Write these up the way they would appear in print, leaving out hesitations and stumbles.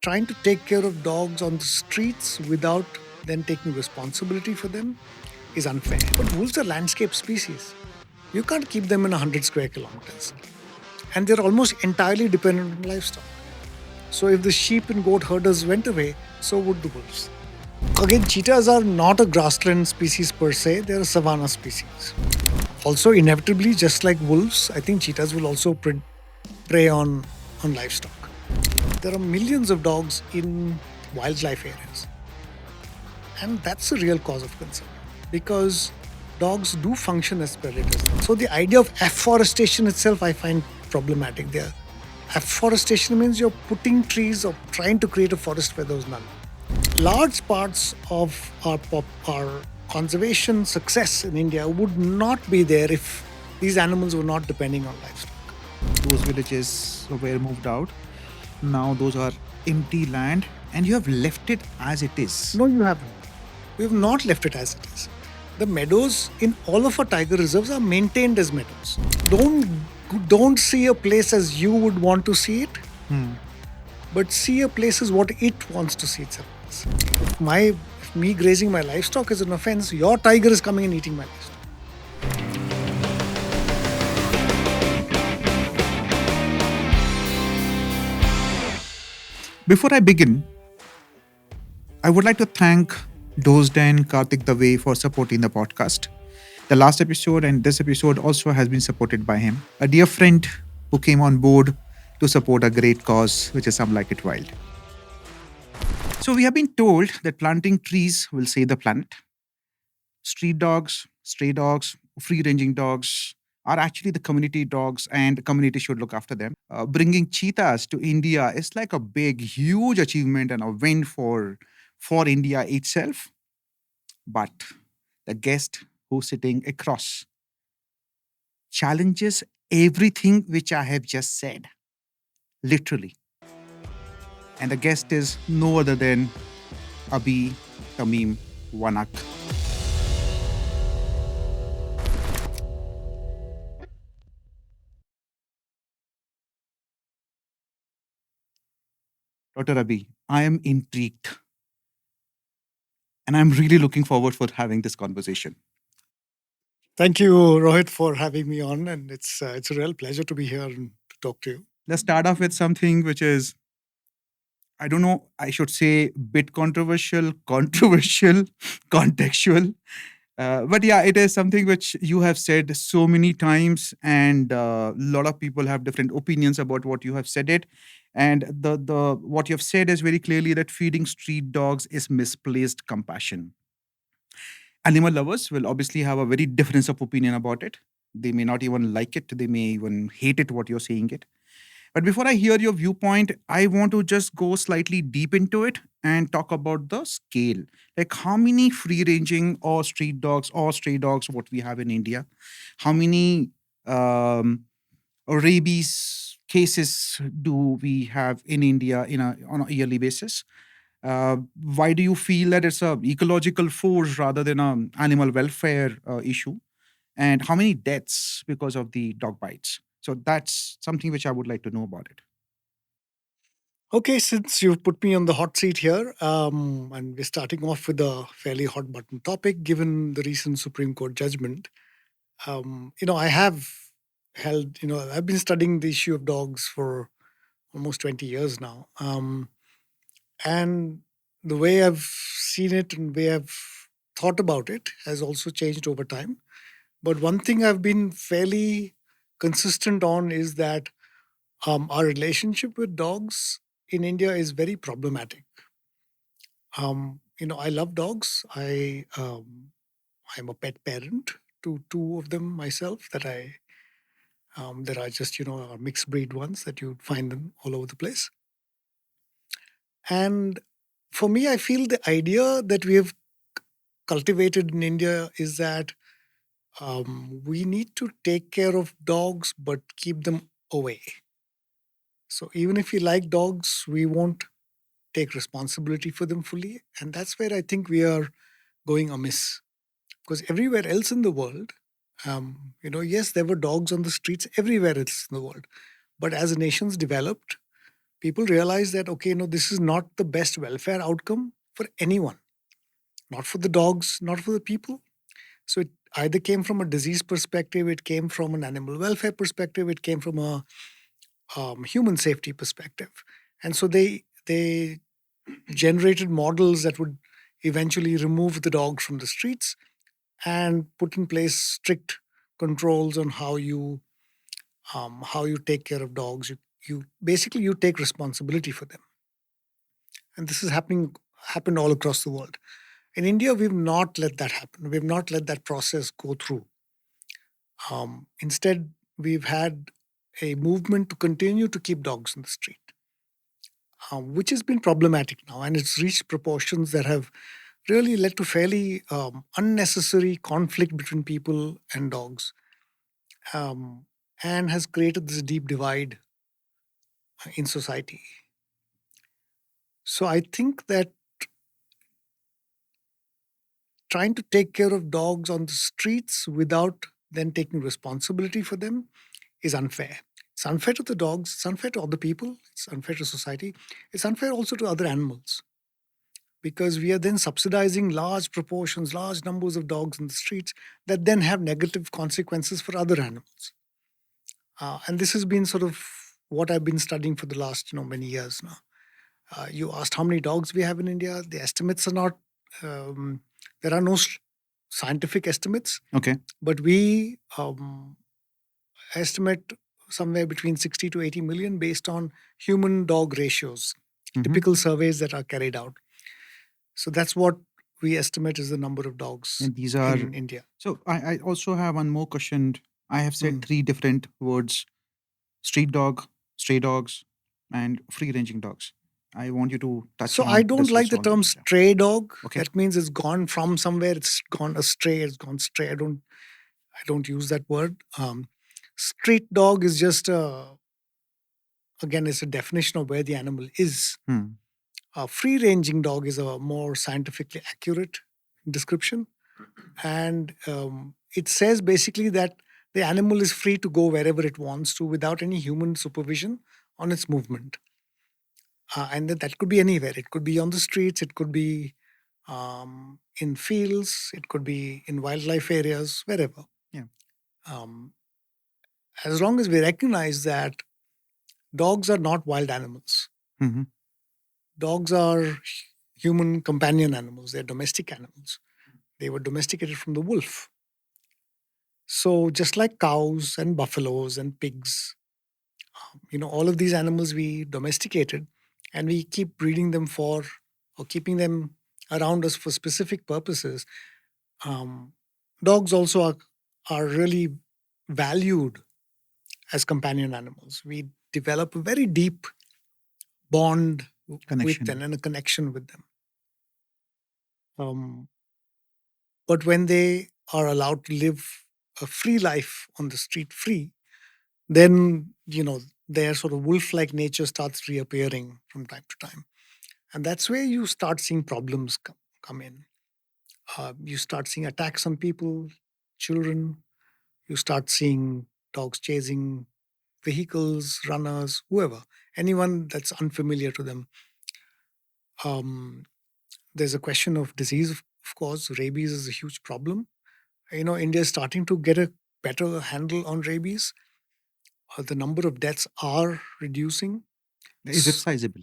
trying to take care of dogs on the streets without then taking responsibility for them is unfair. But wolves are landscape species. You can't keep them in 100 square kilometers. And they're almost entirely dependent on livestock. So if the sheep and goat herders went away, so would the wolves. Again, cheetahs are not a grassland species per se, they're a savanna species. Also, inevitably, just like wolves, I think cheetahs will also prey on livestock. There are millions of dogs in wildlife areas. And that's a real cause of concern because dogs do function as predators. So the idea of afforestation itself I find problematic there. Afforestation means you're putting trees or trying to create a forest where there's none. Large parts of our conservation success in India would not be there if these animals were not depending on livestock. Those villages were moved out. Now those are empty land and you have left it as it is. No, you haven't. We have not left it as it is. The meadows in all of our tiger reserves are maintained as meadows. Don't see a place as you would want to see it, but see a place as what it wants to see itself as. If me grazing my livestock is an offense, your tiger is coming and eating my livestock. Before I begin, I would like to thank Dozed and Karthik Dave for supporting the podcast. The last episode and this episode also has been supported by him, a dear friend who came on board to support a great cause, which is Some Like It Wild. So we have been told that planting trees will save the planet. Street dogs, stray dogs, free-ranging dogs are actually the community dogs and the community should look after them. Bringing cheetahs to India is like a big, huge achievement and a win for India itself. But the guest who's sitting across challenges everything which I have just said, literally. And the guest is no other than Abi Tamim Vanak. Dr. Abi, I am intrigued. And I'm really looking forward for having this conversation. Thank you, Rohit, for having me on, and it's a real pleasure to be here and to talk to you. Let's start off with something which is, I don't know, I should say bit controversial, contextual. But yeah, it is something which you have said so many times, and a lot of people have different opinions about what you have said it. And the what you have said is very clearly that feeding street dogs is misplaced compassion. Animal lovers will obviously have a very difference of opinion about it. They may not even like it. They may even hate it, what you're saying it. But before I hear your viewpoint, I want to just go slightly deep into it and talk about the scale. Like how many free ranging or street dogs or stray dogs, what we have in India, how many rabies cases do we have in India on a yearly basis? Why do you feel that it's a ecological force rather than an animal welfare issue? And how many deaths because of the dog bites? So that's something which I would like to know about it. Okay, since you've put me on the hot seat here, and we're starting off with a fairly hot button topic, given the recent Supreme Court judgment, I have I've been studying the issue of dogs for almost 20 years now. And the way I've seen it and the way I've thought about it has also changed over time. But one thing I've been fairly consistent on is that our relationship with dogs in India is very problematic. I love dogs. I'm a pet parent to two of them myself that are just are mixed breed ones that you'd find them all over the place. And for me, I feel the idea that we have cultivated in India is that we need to take care of dogs but keep them away. So even if we like dogs, we won't take responsibility for them fully. And that's where I think we are going amiss. Because everywhere else in the world, yes, there were dogs on the streets everywhere else in the world. But as the nations developed, people realized that, okay, no, this is not the best welfare outcome for anyone, not for the dogs, not for the people. So it either came from a disease perspective, it came from an animal welfare perspective, it came from a human safety perspective. And so they generated models that would eventually remove the dogs from the streets and put in place strict controls on how you take care of dogs. You basically you take responsibility for them, and this is happened all across the world. In India, we've not let that happen. We've not let that process go through. Instead, we've had a movement to continue to keep dogs in the street, which has been problematic now, and it's reached proportions that have really led to fairly unnecessary conflict between people and dogs, um, and has created this deep divide in society. So I think that trying to take care of dogs on the streets without then taking responsibility for them is unfair. It's unfair to the dogs, it's unfair to other people, it's unfair to society, it's unfair also to other animals, because we are then subsidizing large proportions, large numbers of dogs in the streets that then have negative consequences for other animals. And this has been sort of what I've been studying for the last many years now. You asked how many dogs we have in India. The estimates are not, there are no scientific estimates, Okay. but we estimate somewhere between 60 to 80 million based on human dog ratios, typical surveys that are carried out. So that's what we estimate is the number of dogs And these are in India. So I also have one more question. I have said Mm. three different words: street dog, stray dogs, and free ranging dogs. I want you to touch So on I don't this like the also. term stray dog. Okay. That means it's gone from somewhere, it's gone astray, it's gone stray. I don't use that word. Street dog is just again, it's a definition of where the animal is. A free ranging dog is a more scientifically accurate description. And it says basically that the animal is free to go wherever it wants to without any human supervision on its movement. And that could be anywhere. It could be on the streets, it could be in fields, it could be in wildlife areas, wherever. Yeah. Um, as long as we recognize that dogs are not wild animals, dogs are human companion animals, they're domestic animals. They were domesticated from the wolf. So just like cows and buffaloes and pigs, all of these animals we domesticated and we keep breeding them for or keeping them around us for specific purposes. Um, dogs also are really valued as companion animals. We develop a very deep bond with them and a connection with them. But when they are allowed to live a free life on the street free, then their sort of wolf-like nature starts reappearing from time to time, and that's where you start seeing problems come in. You start seeing attacks on people, children. You start seeing dogs chasing vehicles, runners, whoever, anyone that's unfamiliar to them. There's a question of disease, of course. Rabies is a huge problem. India is starting to get a better handle on rabies. The number of deaths are reducing. Is it sizable?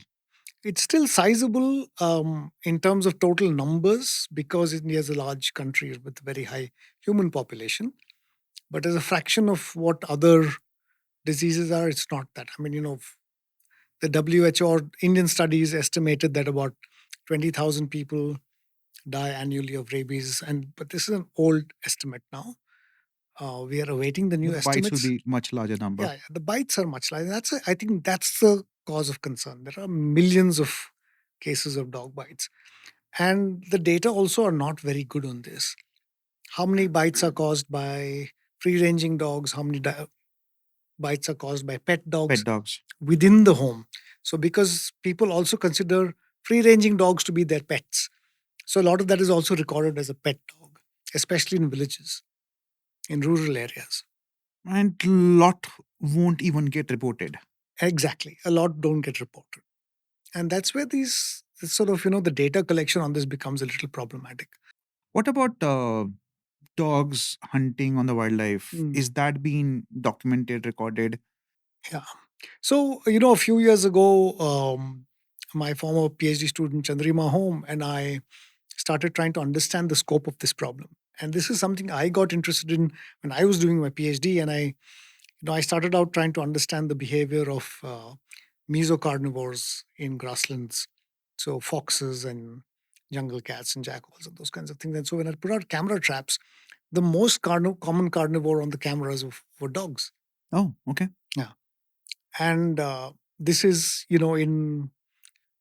It's still sizable in terms of total numbers because India is a large country with a very high human population. But as a fraction of what other diseases are, it's not that. I mean, the WHO or Indian studies estimated that about 20,000 people die annually of rabies. But this is an old estimate now. We are awaiting the new estimates. Bites will be much larger number. Yeah, the bites are much larger. I think that's the cause of concern. There are millions of cases of dog bites. And the data also are not very good on this. How many bites are caused by free-ranging dogs? How many bites are caused by pet dogs within the home? So because people also consider free-ranging dogs to be their pets. So a lot of that is also recorded as a pet dog, especially in villages, in rural areas. And lot won't even get reported. Exactly. A lot don't get reported. And that's where these sort of, the data collection on this becomes a little problematic. What about dogs hunting on the wildlife? Mm. Is that being documented, recorded? Yeah. So, a few years ago, my former PhD student Chandrima Home and I started trying to understand the scope of this problem. And this is something I got interested in when I was doing my PhD. And I started out trying to understand the behavior of mesocarnivores in grasslands, so foxes and jungle cats and jackals and those kinds of things. And so when I put out camera traps, the most common carnivore on the cameras were dogs. Oh, okay. Yeah. And this is, in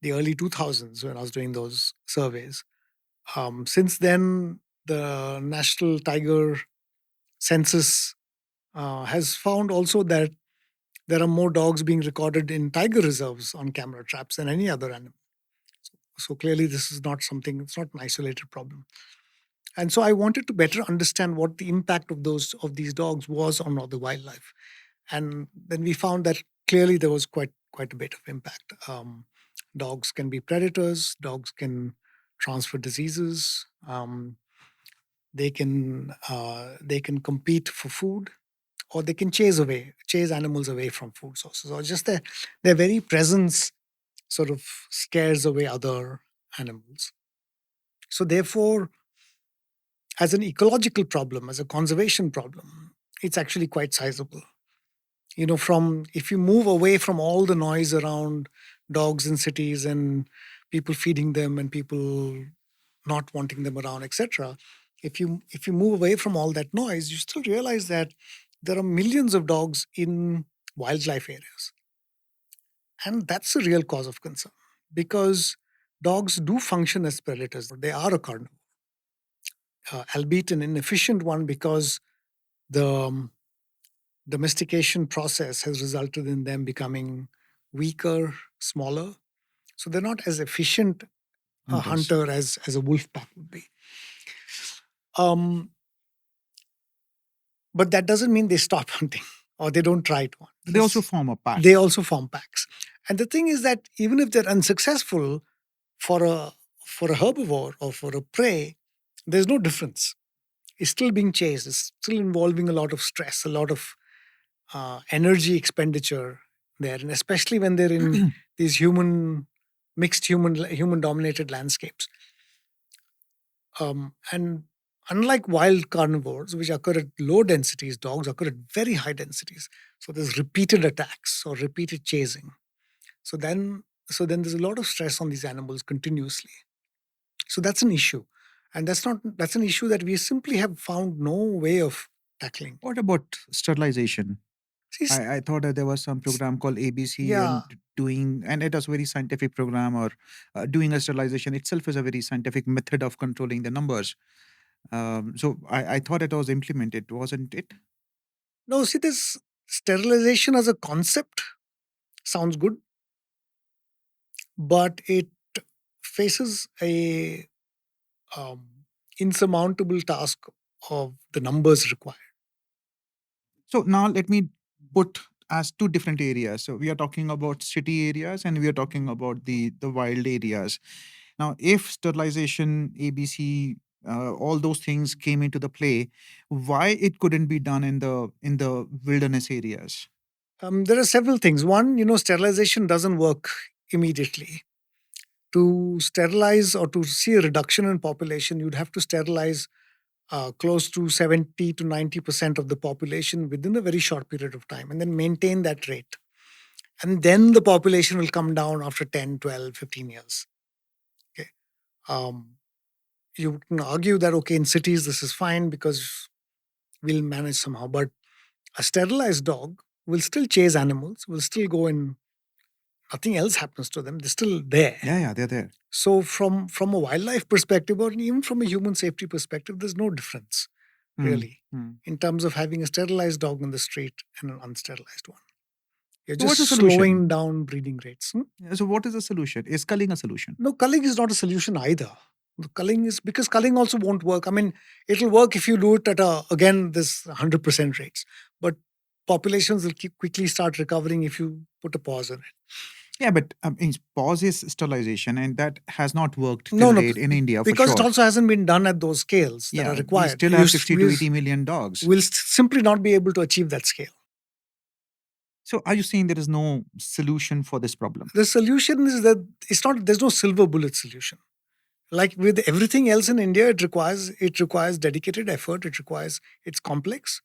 the early 2000s when I was doing those surveys. Since then, the National Tiger Census has found also that there are more dogs being recorded in tiger reserves on camera traps than any other animal. So clearly, this is not something, it's not an isolated problem. And so I wanted to better understand what the impact of these dogs was on the wildlife. And then we found that clearly there was quite a bit of impact. Dogs can be predators. Dogs can transfer diseases. They can compete for food, or they can chase animals away from food sources, or just their very presence sort of scares away other animals. So therefore, as an ecological problem, as a conservation problem, it's actually quite sizable. From if you move away from all the noise around dogs in cities and people feeding them and people not wanting them around, etc., if you move away from all that noise, you still realize that there are millions of dogs in wildlife areas. And that's a real cause of concern, because dogs do function as predators. They are a carnivore, albeit an inefficient one, because the domestication process has resulted in them becoming weaker, smaller. So they're not as efficient a Hunters. hunter as a wolf pack would be. But that doesn't mean they stop hunting or they don't try to hunt. They also form a pack. They also form packs. And the thing is that even if they're unsuccessful for a herbivore or for a prey, there's no difference. It's still being chased. It's still involving a lot of stress, a lot of energy expenditure there, and especially when they're in these mixed human dominated landscapes. And unlike wild carnivores, which occur at low densities, dogs occur at very high densities. So there's repeated attacks or repeated chasing. So then there's a lot of stress on these animals continuously. So that's an issue. And that's an issue that we simply have found no way of tackling. What about sterilization? See, I thought that there was some program called ABC Yeah. and it was a very scientific program, or doing a sterilization itself is a very scientific method of controlling the numbers. So I thought it was implemented, wasn't it? No, see, this sterilization as a concept sounds good, but it faces a insurmountable task of the numbers required. So now let me put as two different areas. So we are talking about city areas and we are talking about the wild areas. Now, if sterilization, ABC, all those things came into the play, why it couldn't be done in the wilderness areas? There are several things. One, sterilization doesn't work immediately. To sterilize or to see a reduction in population, you'd have to sterilize close to 70 to 90% of the population within a very short period of time, and then maintain that rate. And then the population will come down after 10, 12, 15 years. Okay. You can argue that, okay, in cities, this is fine because we'll manage somehow. But a sterilized dog will still chase animals, will still go and nothing else happens to them. They're still there. Yeah, they're there. So from a wildlife perspective, or even from a human safety perspective, there's no difference really in terms of having a sterilized dog on the street and an unsterilized one. You're So what's just the solution? slowing down breeding rates. Yeah, so what is the solution? Is culling a solution? No, culling is not a solution either. The culling is because culling also won't work. I mean, it'll work if you do it at again this 100% rates, but populations will quickly start recovering if you put a pause on it. Yeah, but pause is sterilization, and that has not worked No, till no, date in India for because it sure. also hasn't been done at those scales that are Yeah, we required. still have 60 to 80 million dogs. We'll simply not be able to achieve that scale. So are you saying there is no solution for this problem? The solution is that there's no silver bullet solution. Like with everything else in India, it requires dedicated effort. It's complex.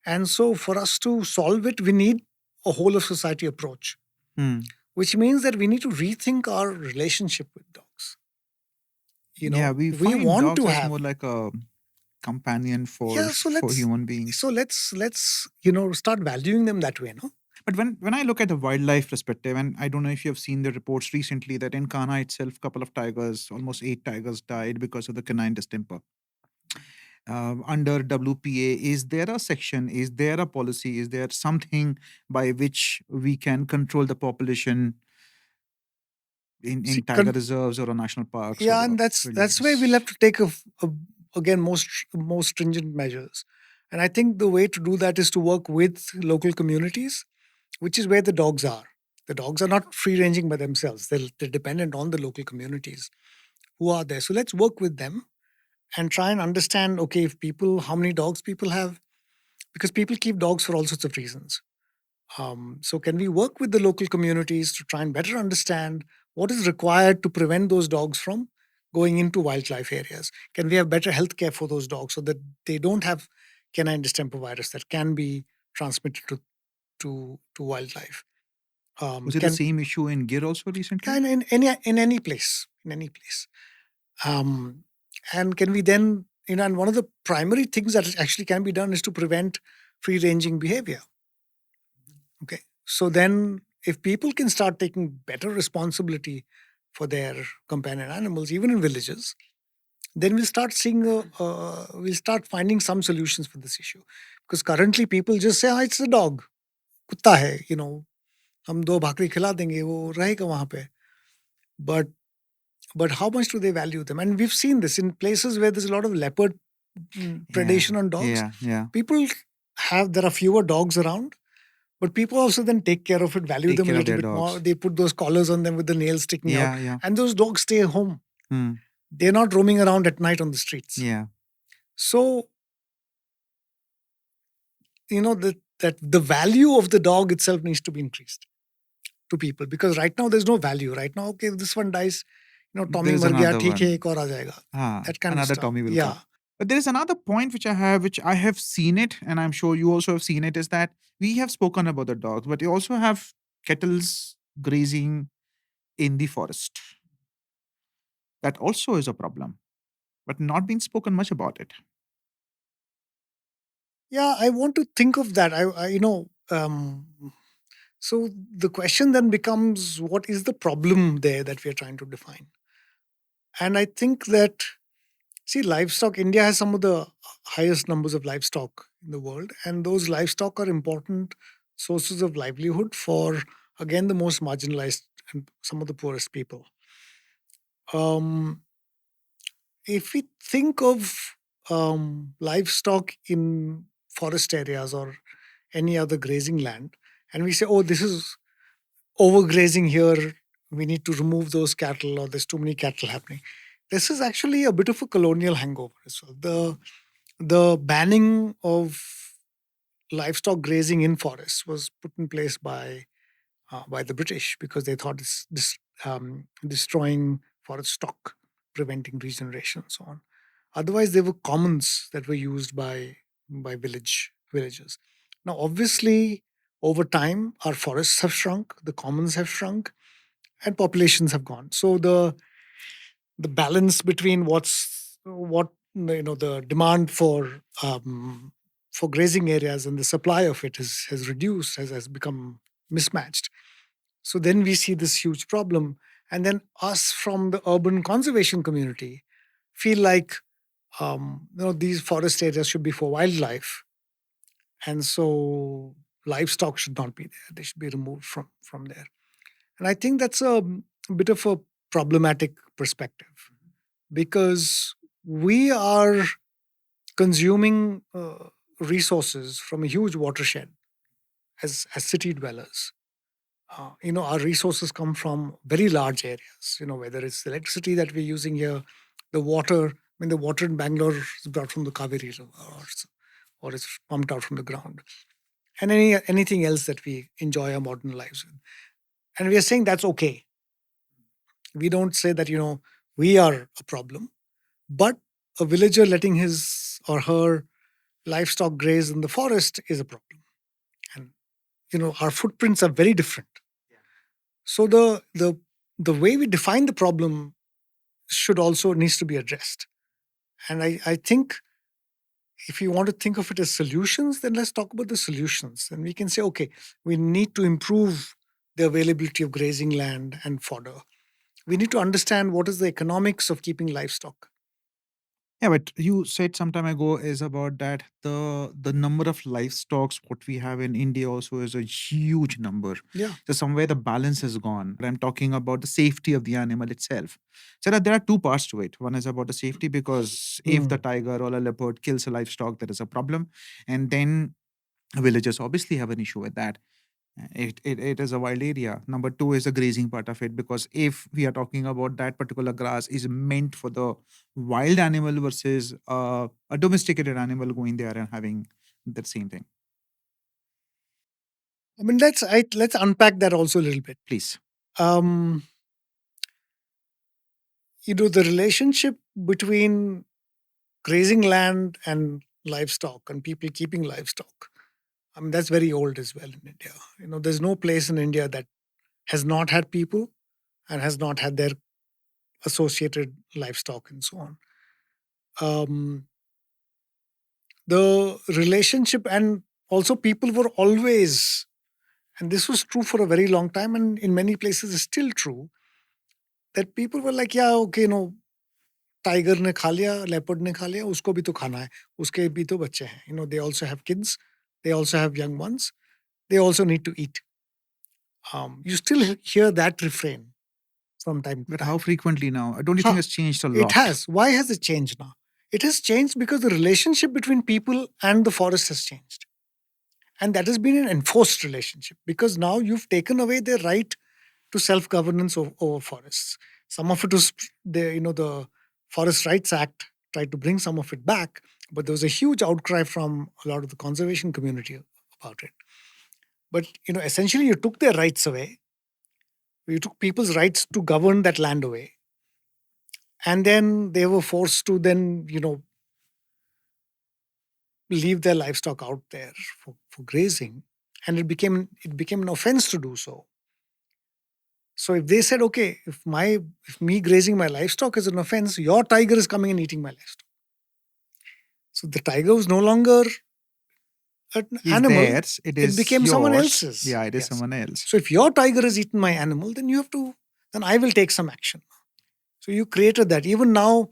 And so for us to solve it, we need a whole of society approach, which means that we need to rethink our relationship with dogs. Yeah, we find want dogs to as have more like a companion yeah. for human beings. So let's start valuing them that way, no? But when I look at the wildlife perspective, and I don't know if you have seen the reports recently that in Kana itself, couple of tigers, almost 8 tigers died because of the canine distemper. Under WPA, is there a section, is there a policy, is there something by which we can control the population in tiger reserves or national parks? Yeah, and that's where we'll have to take again more stringent measures. And I think the way to do that is to work with local communities, which is where the dogs are. The dogs are not free ranging by themselves. They're dependent on the local communities who are there. So let's work with them and try and understand, okay, how many dogs people have, because people keep dogs for all sorts of reasons. So can we work with the local communities to try and better understand what is required to prevent those dogs from going into wildlife areas? Can we have better healthcare for those dogs so that they don't have canine distemper virus that can be transmitted to wildlife? Was it the same issue in Gir also recently? In any place, and can we then, and one of the primary things that actually can be done is to prevent free ranging behavior. Okay, so then if people can start taking better responsibility for their companion animals, even in villages, then we'll start finding some solutions for this issue. Because currently people just say, it's a dog, कुत्ता है, हम 2 भाकरी खिला देंगे, वो रहेगा वहाँ पे. But how much do they value them? And we've seen this in places where there's a lot of leopard predation on dogs. There are fewer dogs around, but people also then take care of it, value them a little bit more. They put those collars on them with the nails sticking out. And those dogs stay home. They're not roaming around at night on the streets. So, that the value of the dog itself needs to be increased to people, because right now there's no value. Right now, okay, if this one dies, Tommy mar gaya, theek hai, ek aur aa jayega. That kind another of stuff. Tommy will come. But there is another point which I have seen it, and I'm sure you also have seen it, is that we have spoken about the dogs, but you also have kettles grazing in the forest. That also is a problem, but not been spoken much about it. Yeah, I want to think of that. So the question then becomes, what is the problem there that we are trying to define? And I think that, livestock, India has some of the highest numbers of livestock in the world, and those livestock are important sources of livelihood for, again, the most marginalized and some of the poorest people. If we think of livestock in forest areas or any other grazing land, and we say, oh, this is overgrazing here, we need to remove those cattle, or there's too many cattle happening. This is actually a bit of a colonial hangover as well. The banning of livestock grazing in forests was put in place by the British because they thought it's destroying forest stock, preventing regeneration, and so on. Otherwise, there were commons that were used by villagers. Now, obviously, over time, our forests have shrunk, the commons have shrunk, and populations have gone. So the balance between the demand for grazing areas and the supply of it has reduced, has become mismatched. So then we see this huge problem, and then us from the urban conservation community feel like these forest areas should be for wildlife, and so livestock should not be there. They should be removed from there. And I think that's a bit of a problematic perspective, because we are consuming resources from a huge watershed. as city dwellers. Our resources come from very large areas. Whether it's the electricity that we're using here, the water. I mean, the water in Bangalore is brought from the Kaveri River, or it's pumped out from the ground, and anything else that we enjoy our modern lives with. And we are saying that's okay. We don't say that we are a problem, but a villager letting his or her livestock graze in the forest is a problem, and our footprints are very different. So the way we define the problem should also needs to be addressed. And I think if you want to think of it as solutions, then let's talk about the solutions. And we can say, okay, we need to improve the availability of grazing land and fodder. We need to understand what is the economics of keeping livestock. Yeah, but you said some time ago is about that the number of livestock what we have in India also is a huge number. Yeah. So somewhere the balance has gone. But I'm talking about the safety of the animal itself. So that there are two parts to it. One is about the safety because if the tiger or a leopard kills a livestock, there is a problem, and then villagers obviously have an issue with that. It is a wild area. Number two is the grazing part of it, because if we are talking about that particular grass is meant for the wild animal versus a domesticated animal going there and having that same thing. I mean, let's unpack that also a little bit. Please. Um, the relationship between grazing land and livestock and people keeping livestock. I mean, that's very old as well in India. There's no place in India that has not had people and has not had their associated livestock and so on. The relationship, and also people were always, and this was true for a very long time, and in many places is still true, that people were like, yeah, okay, tiger ने खा लिया, leopard ने खा लिया, उसको भी तो खाना है, उसके भी तो बच्चे हैं. They also have kids, they also have young ones, they also need to eat. You still hear that refrain from time to But time. how frequently now? Don't you think it's changed a lot? It has. Why has it changed now? It has changed because the relationship between people and the forest has changed. And that has been an enforced relationship, because now you've taken away their right to self-governance over forests. Some of it was the Forest Rights Act tried to bring some of it back, but there was a huge outcry from a lot of the conservation community about it. But essentially, you took their rights away. You took people's rights to govern that land away, and then they were forced to then leave their livestock out there for grazing, and it became an offense to do so. So if they said, okay, if me grazing my livestock is an offense, your tiger is coming and eating my livestock. So the tiger was no longer an animal. Theirs, it became yours. someone else's. Yeah, it is Yes. someone else. So if your tiger has eaten my animal, then then I will take some action. So you created that. Even now,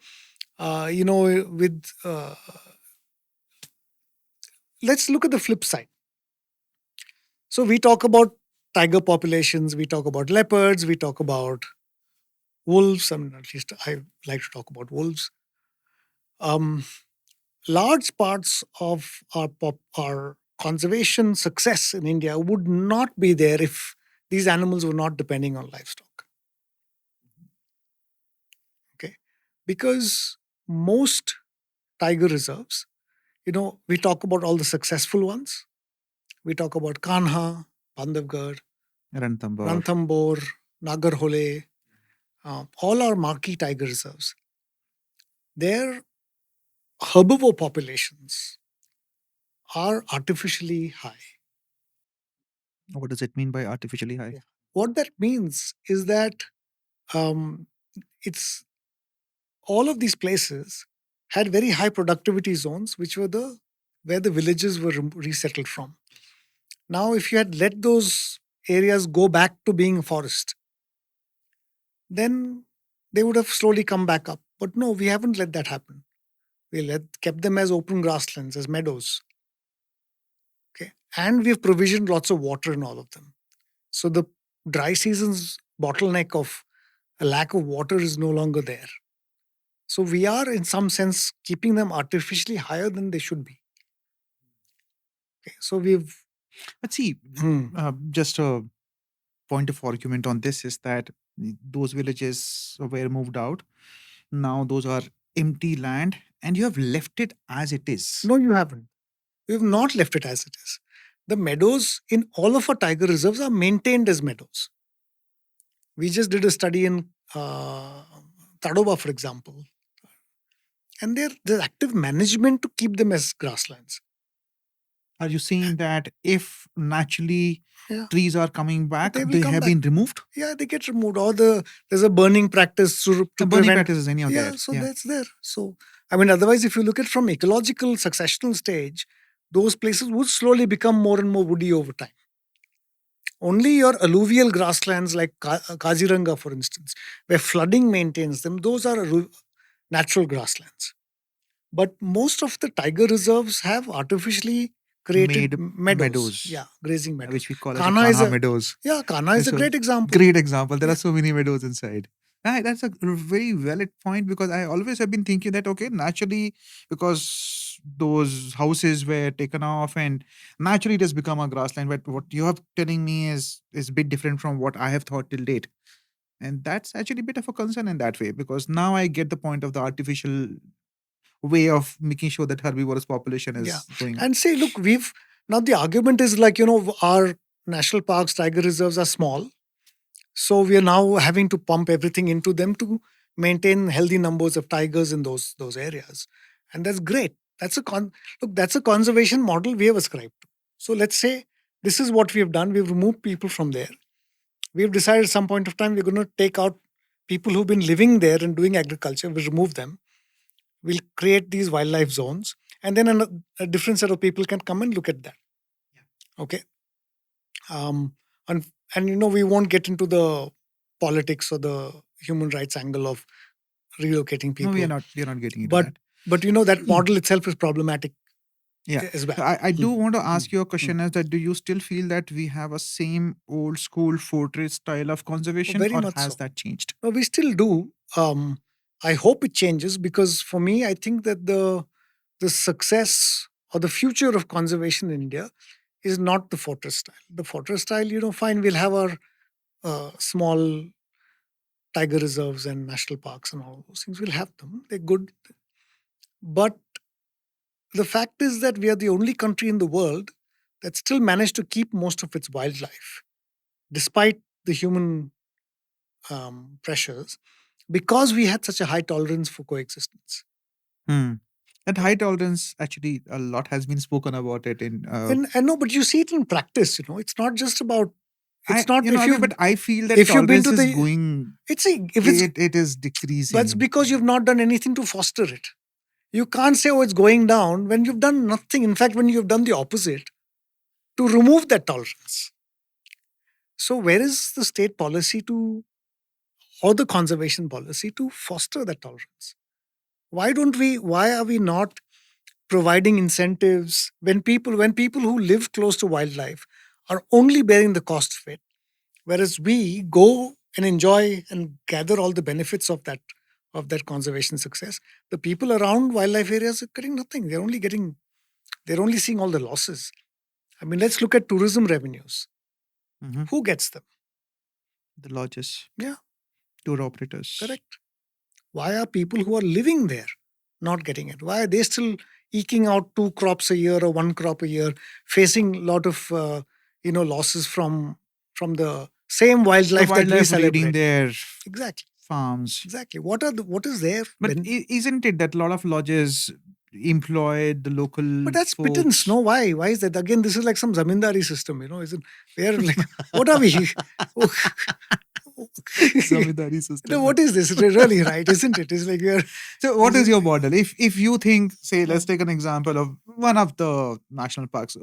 let's look at the flip side. So we talk about tiger populations, we talk about leopards, we talk about wolves. I mean, at least I like to talk about wolves. Large parts of our conservation success in India would not be there if these animals were not depending on livestock. Okay, because most tiger reserves, we talk about all the successful ones. We talk about Kanha, Bandhavgarh, Ranthambore, Nagarhole, all our marquee tiger reserves. Their herbivore populations are artificially high. What does it mean by artificially high? Yeah. What that means is that it's all of these places had very high productivity zones, which were where the villages were resettled from. Now, if you had let those areas go back to being a forest, then they would have slowly come back up. But no, we haven't let that happen. We kept them as open grasslands, as meadows. Okay, and we've provisioned lots of water in all of them. So the dry season's bottleneck of a lack of water is no longer there. So we are, in some sense, keeping them artificially higher than they should be. Okay, so we've But see, just a point of argument on this is that those villages were moved out. Now those are empty land, and you have left it as it is. No, you haven't. We have not left it as it is. The meadows in all of our tiger reserves are maintained as meadows. We just did a study in Tadoba, for example, and there's active management to keep them as grasslands. Are you saying that if naturally Yeah. trees are coming back, They will they come have back. been removed? Yeah, they get removed. Or there's a burning practice to The burning prevent. practice is anyhow Yeah, there. so that's there. So, I mean, otherwise, if you look at from ecological successional stage, those places would slowly become more and more woody over time. Only your alluvial grasslands like Kaziranga, for instance, where flooding maintains them, those are natural grasslands. But most of the tiger reserves have artificially created Made meadows. Yeah, grazing meadows. which we call as Kana a is Kana a- meadows. Yeah, Kana is a So, great example. Great example. There Yeah. are so many meadows inside. That's a very valid point, because I always have been thinking that, okay, naturally, because those houses were taken off and naturally it has become a grassland. But what you are telling me is a bit different from what I have thought till date. And that's actually a bit of a concern in that way, because now I get the point of the artificial way of making sure that herbivorous population is Yeah. going. And say, look, now the argument is like, our national parks, tiger reserves are small. So we are now having to pump everything into them to maintain healthy numbers of tigers in those areas. And that's great. That's a conservation model we have ascribed to. So let's say this is what we have done. We've removed people from there. We've decided at some point of time we're going to take out people who've been living there and doing agriculture. We'll remove them. We'll create these wildlife zones. And then a different set of people can come and look at that. Okay. And we won't get into the politics or the human rights angle of relocating people. No, we are not getting into But that. but that model itself is problematic. Yeah. As well. So I do want to ask you a question as that, do you still feel that we have a same old school fortress style of conservation, very or much has so. that changed? No, we still do. I hope it changes, because for me, I think that the success or the future of conservation in India is not the fortress style. The fortress style, fine, we'll have our small tiger reserves and national parks and all those things. We'll have them. They're good. But the fact is that we are the only country in the world that still managed to keep most of its wildlife, despite the human pressures, because we had such a high tolerance for coexistence. That high tolerance, actually, a lot has been spoken about it in. And no, but you see it in practice. It's not just about. It's I, not if Abhi, you. but I feel that if you've been tolerance to is going. It's if it's. It is decreasing. That's because you've not done anything to foster it. You can't say, it's going down when you've done nothing. In fact, when you've done the opposite to remove that tolerance. So, where is the state policy or the conservation policy to foster that tolerance? Why are we not providing incentives when people who live close to wildlife are only bearing the cost of it, whereas we go and enjoy and gather all the benefits of that conservation success? The people around wildlife areas are getting nothing. They're only seeing all the losses. I mean, let's look at tourism revenues. Who gets them? The lodges. Yeah. Tour operators. Correct. Why are people who are living there not getting it? Why are they still eking out 2 crops a year or 1 crop a year, facing a lot of losses from the same wildlife, that we celebrate? Raiding their exactly farms. Exactly. What is there? But isn't it that a lot of lodges employ the local? But that's pittance. No, why? Why is that? Again, this is like some zamindari system. Isn't where like what are we? Zamindari system. No, what is this? Really, right? Isn't it? It's like we are. So, what is your model? If you think, say, let's take an example of one of the national parks.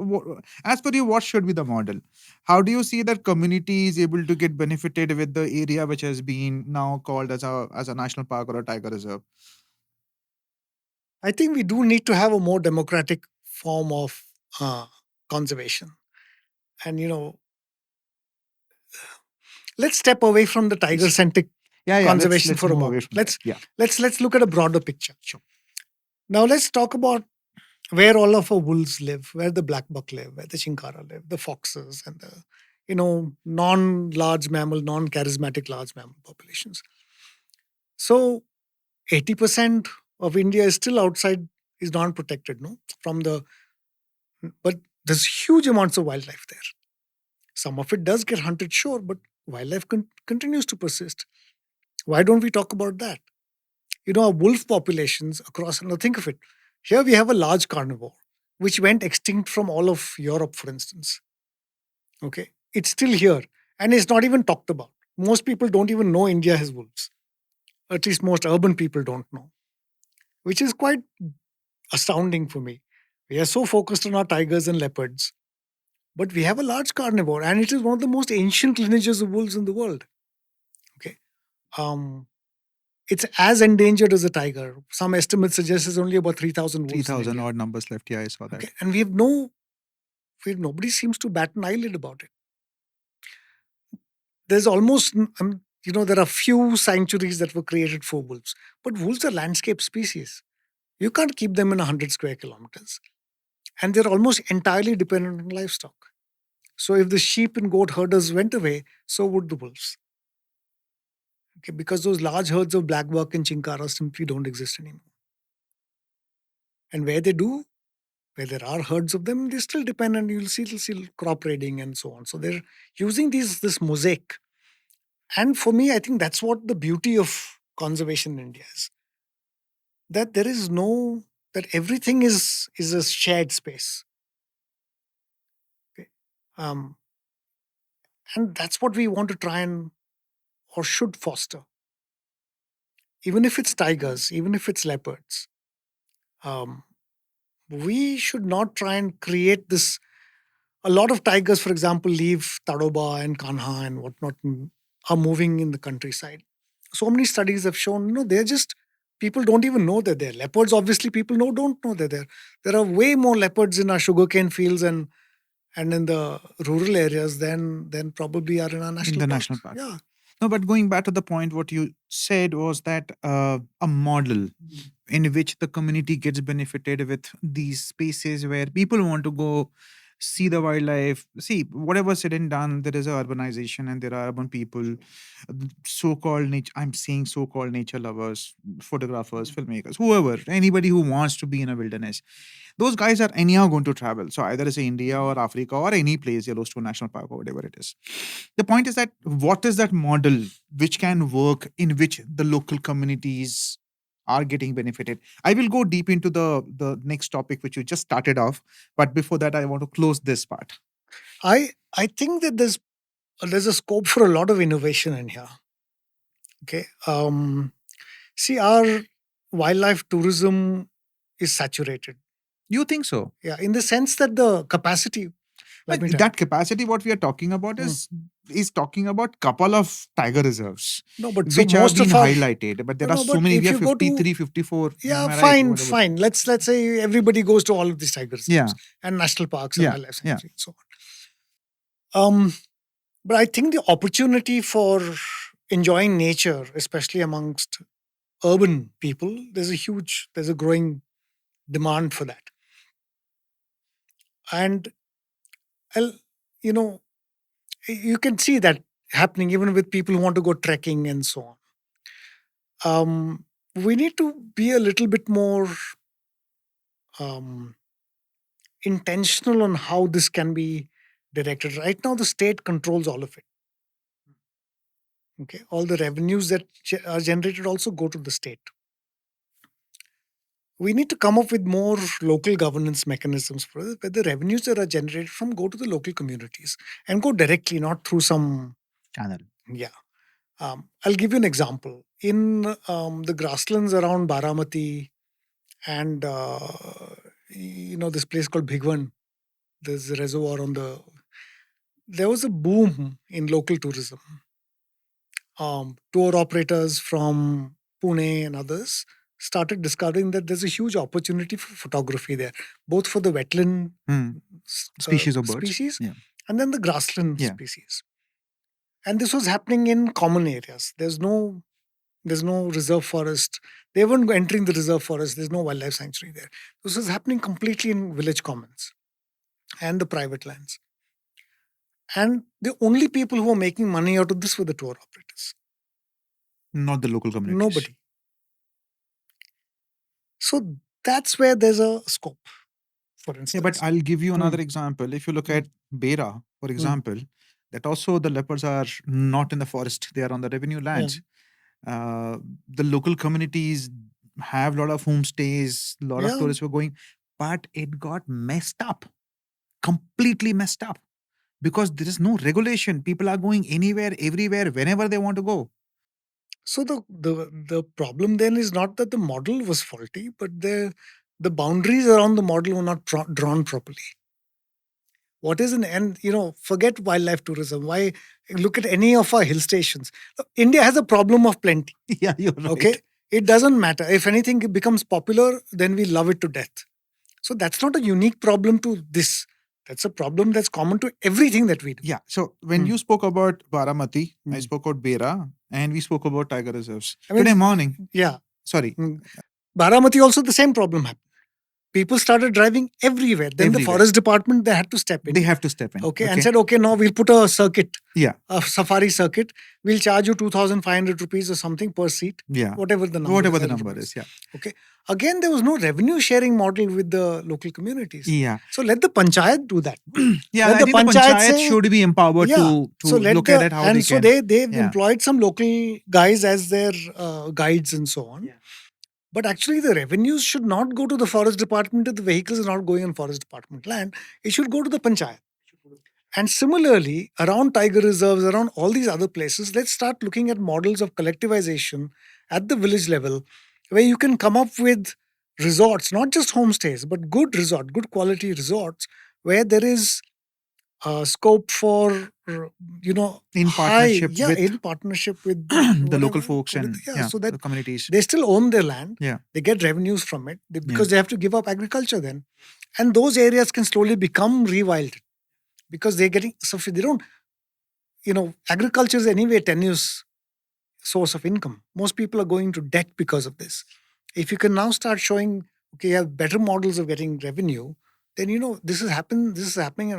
As per you, what should be the model? How do you see that community is able to get benefited with the area which has been now called as a national park or a tiger reserve? I think we do need to have a more democratic form of conservation, and let's step away from the tiger-centric conservation let's for a move away moment. from that. Let's look at a broader picture. Sure. Now let's talk about where all of our wolves live, where the black buck live, where the chinkara live, the foxes, and the non-large mammal, non-charismatic large mammal populations. So 80% of India is still outside, is non-protected, no, from the. But there's huge amounts of wildlife there. Some of it does get hunted, sure, but wildlife continues to persist. Why don't we talk about that? Our wolf populations across. Now think of it. Here we have a large carnivore, which went extinct from all of Europe, for instance. Okay, it's still here, and it's not even talked about. Most people don't even know India has wolves. At least most urban people don't know, which is quite astounding for me. We are so focused on our tigers and leopards, but we have a large carnivore, and it is one of the most ancient lineages of wolves in the world. Okay, um, it's as endangered as a tiger. Some estimates suggest there's only about 3,000 wolves. 3,000 odd numbers left. Yeah, I saw that. Okay, and nobody seems to bat an eyelid about it. There's almost, there are few sanctuaries that were created for wolves, but wolves are landscape species. You can't keep them in 100 square kilometers. And they're almost entirely dependent on livestock. So if the sheep and goat herders went away, so would the wolves. Okay, because those large herds of black buck and chinkara simply don't exist anymore. And where they do, where there are herds of them, they still depend, and you'll see crop raiding and so on. So they're using this mosaic. And for me, I think that's what the beauty of conservation in India is. That there is that everything is a shared space. Okay. And that's what we want to try and or should foster. Even if it's tigers, even if it's leopards, we should not try and create this. A lot of tigers, for example, leave Tadoba and Kanha and whatnot and are moving in the countryside. So many studies have shown, they're just, people don't even know that they're leopards. Obviously, people don't know they're there. There are way more leopards in our sugarcane fields and in the rural areas than probably are in our national parks. National park. Yeah. No, but going back to the point, what you said was that a model in which the community gets benefited with these spaces where people want to go see the wildlife. See, whatever said and done, there is a urbanization and there are urban people, so-called nature. I'm saying so-called nature lovers, photographers, filmmakers, whoever, anybody who wants to be in a wilderness. Those guys are anyhow going to travel. So either it's India or Africa or any place, Yellowstone National Park or whatever it is. The point is that what is that model which can work in which the local communities are getting benefited? I will go deep into the next topic which you just started off, but before that I want to close this part. I think that there's a scope for a lot of innovation in here. Okay. See, our wildlife tourism is saturated. You think so? Yeah, in the sense that the capacity. That capacity, what we are talking about is talking about couple of tiger reserves. No, but which most have been of our, highlighted, but there are so many. We have 53, 54. Yeah, am I fine, right? fine. Let's say everybody goes to all of these tiger reserves and national parks and wildlife sanctuaries and so on. But I think the opportunity for enjoying nature, especially amongst urban people, there's a growing demand for that. And you can see that happening even with people who want to go trekking and so on. We need to be a little bit more intentional on how this can be directed. Right now, the state controls all of it. Okay, all the revenues that are generated also go to the state. We need to come up with more local governance mechanisms for it, where the revenues that are generated from go to the local communities and go directly, not through some channel. Yeah. I'll give you an example. In the grasslands around Baramati and this place called Bhigwan, there's a reservoir there was a boom in local tourism. Tour operators from Pune and others started discovering that there's a huge opportunity for photography there, both for the wetland species of birds and then the grassland species. And this was happening in common areas. There's no There's no reserve forest. They weren't entering the reserve forest. There's no wildlife sanctuary there. This is happening completely in village commons and the private lands. And the only people who are making money out of this were the tour operators. Not the local communities. Nobody. So that's where there's a scope, for instance. Yeah, but I'll give you another example. If you look at Bera, for example, that also the leopards are not in the forest, they are on the revenue lands. The local communities have a lot of homestays, a lot of tourists were going, but it got messed up, completely messed up, because there is no regulation. People are going anywhere, everywhere, whenever they want to go. So the problem then is not that the model was faulty, but the boundaries around the model were not drawn properly. What is and forget wildlife tourism. Why look at any of our hill stations? India has a problem of plenty. Yeah, you're right. Okay, it doesn't matter if anything becomes popular, then we love it to death. So that's not a unique problem to this. That's a problem that's common to everything that we do. Yeah. So when you spoke about Baramati, I spoke about Bera, and we spoke about tiger reserves. Today morning. Yeah. Sorry. Baramati also the same problem happened. People started driving everywhere. Then the forest department, they had to step in. They have to step in. Okay. And said, okay, now we'll put a circuit. Yeah. A safari circuit. We'll charge you 2,500 rupees or something per seat. Yeah. Whatever the number Whatever the number is. Yeah. Okay. Again, there was no revenue sharing model with the local communities. Yeah. So let the panchayat do that. Yeah. I think the panchayat should be empowered to look at it how and they so can. They've employed some local guys as their guides and so on. Yeah. But actually, the revenues should not go to the forest department if the vehicles are not going on forest department land. It should go to the panchayat. And similarly, around tiger reserves, around all these other places, let's start looking at models of collectivization at the village level, where you can come up with resorts, not just homestays, but good quality resorts, where there is scope for in partnership with the local folks and so that the communities. They still own their land. Yeah. They get revenues from it because they have to give up agriculture then, and those areas can slowly become rewilded because they're getting they don't. Agriculture is anyway a tenuous source of income. Most people are going to debt because of this. If you can now start showing, okay, you have better models of getting revenue, then this is happening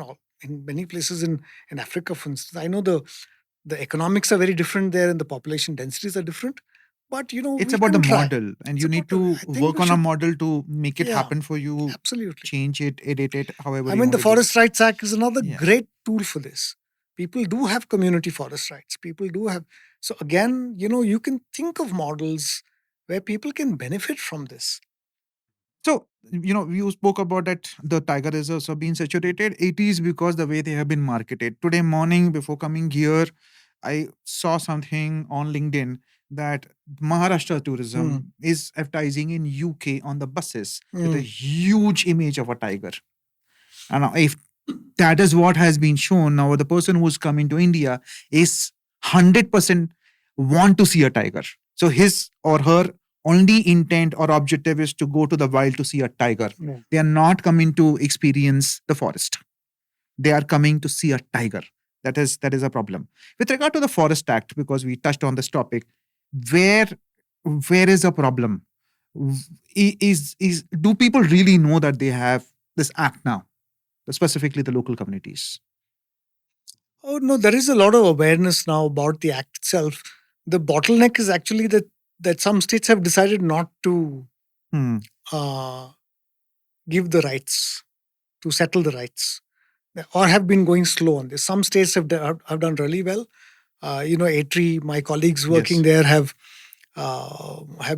in many places in Africa, for instance. I know the economics are very different there and the population densities are different. But it's about the model, and you need to work on a model to make it happen for you. Absolutely. Change it, edit it, however. I mean, the Forest Rights Act is another great tool for this. People do have community forest rights. People do have. So again, you can think of models where people can benefit from this. So, you spoke about that the tiger reserves are being saturated. It is because the way they have been marketed. Today morning, before coming here, I saw something on LinkedIn that Maharashtra tourism is advertising in UK on the buses with a huge image of a tiger. And if that is what has been shown, now the person who's coming to India is 100% want to see a tiger. So his or her only intent or objective is to go to the wild to see a tiger. Yeah. They are not coming to experience the forest. They are coming to see a tiger. That is a problem. With regard to the Forest Act, because we touched on this topic, where is the problem? Do people really know that they have this act now, specifically the local communities? Oh no, there is a lot of awareness now about the act itself. The bottleneck is actually that some states have decided not to give the rights, to settle the rights, or have been going slow on this. Some states have done really well. ATRI, my colleagues working there have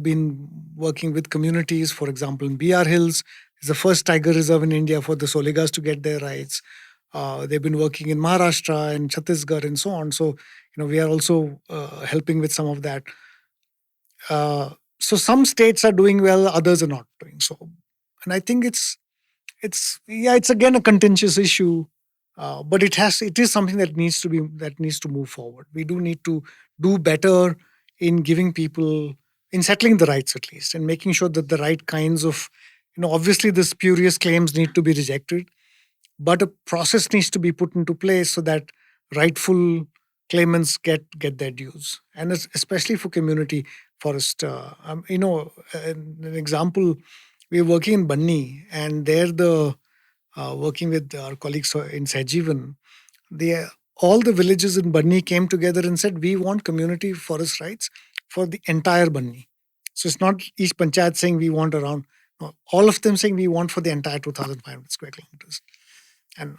been working with communities. For example, in BR Hills is the first tiger reserve in India for the Solegas to get their rights. They've been working in Maharashtra and Chhattisgarh and so on. So, we are also helping with some of that. So some states are doing well, others are not doing so. And I think it's again a contentious issue, but it is something that needs to move forward. We do need to do better in giving people, in settling the rights at least, and making sure that the right kinds of, obviously the spurious claims need to be rejected, but a process needs to be put into place so that rightful claimants get their dues, and it's especially for community forest. An example, we're working in Banni, and there the working with our colleagues in Sajivan, they all the villages in Banni came together and said we want community forest rights for the entire Banni. So it's not each panchayat saying we want around. No, all of them saying we want for the entire 2,500 square kilometers, and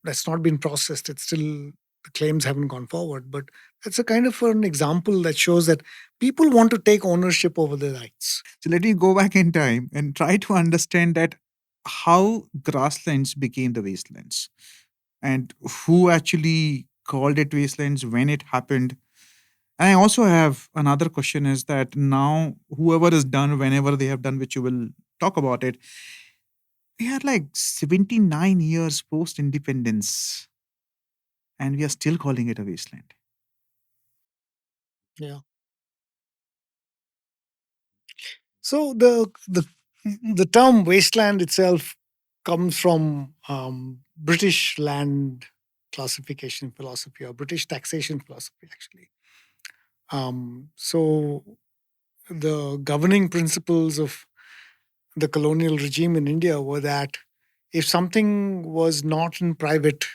that's not been processed. It's still, the claims haven't gone forward, but that's a kind of an example that shows that people want to take ownership over their rights. So let me go back in time and try to understand that how grasslands became the wastelands and who actually called it wastelands, when it happened. And I also have another question is that now whoever is done, whenever they have done, which you will talk about it, we are like 79 years post independence and we are still calling it a wasteland. Yeah. So the term wasteland itself comes from British land classification philosophy, or British taxation philosophy, actually. So the governing principles of the colonial regime in India were that if something was not in private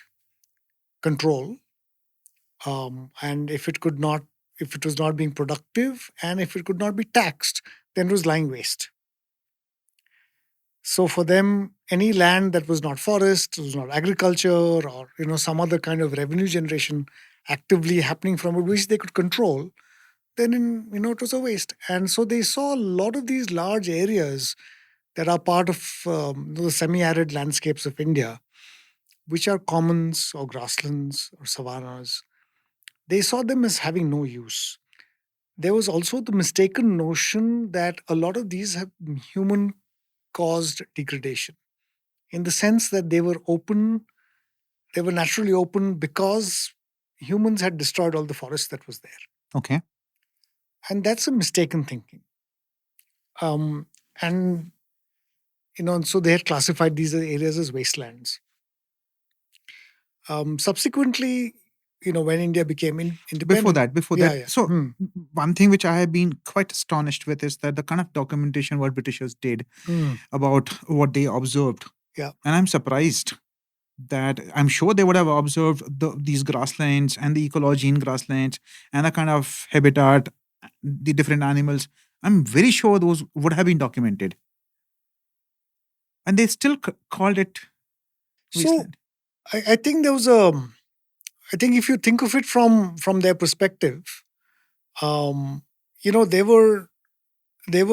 control, and if it was not being productive, and if it could not be taxed, then it was lying waste. So for them, any land that was not forest, was not agriculture, or some other kind of revenue generation actively happening from it, which they could control, then it was a waste. And so they saw a lot of these large areas that are part of the semi-arid landscapes of India, which are commons or grasslands or savannas. They saw them as having no use. There was also the mistaken notion that a lot of these have human caused degradation, in the sense that they were naturally open because humans had destroyed all the forest that was there. Okay. And that's a mistaken thinking. And so they had classified these areas as wastelands. Subsequently, when India became independent. Before Yeah, that, yeah. so one thing which I have been quite astonished with is that the kind of documentation what Britishers did about what they observed. Yeah. And I'm surprised that I'm sure they would have observed these grasslands and the ecology in grasslands and the kind of habitat, the different animals. I'm very sure those would have been documented. And they still called it wasteland. So I think there was I think if you think of it from their perspective, they were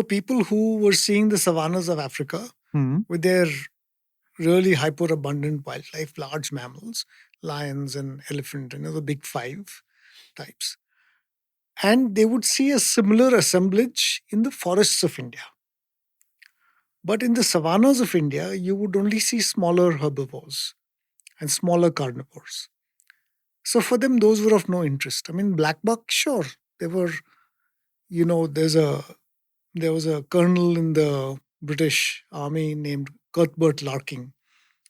people who were seeing the savannas of Africa with their really hyper abundant wildlife, large mammals, lions and elephant, the big five types. And they would see a similar assemblage in the forests of India. But in the savannas of India, you would only see smaller herbivores and smaller carnivores. So for them, those were of no interest. I mean, black buck, sure, they were. There was a colonel in the British Army named Cuthbert Larking.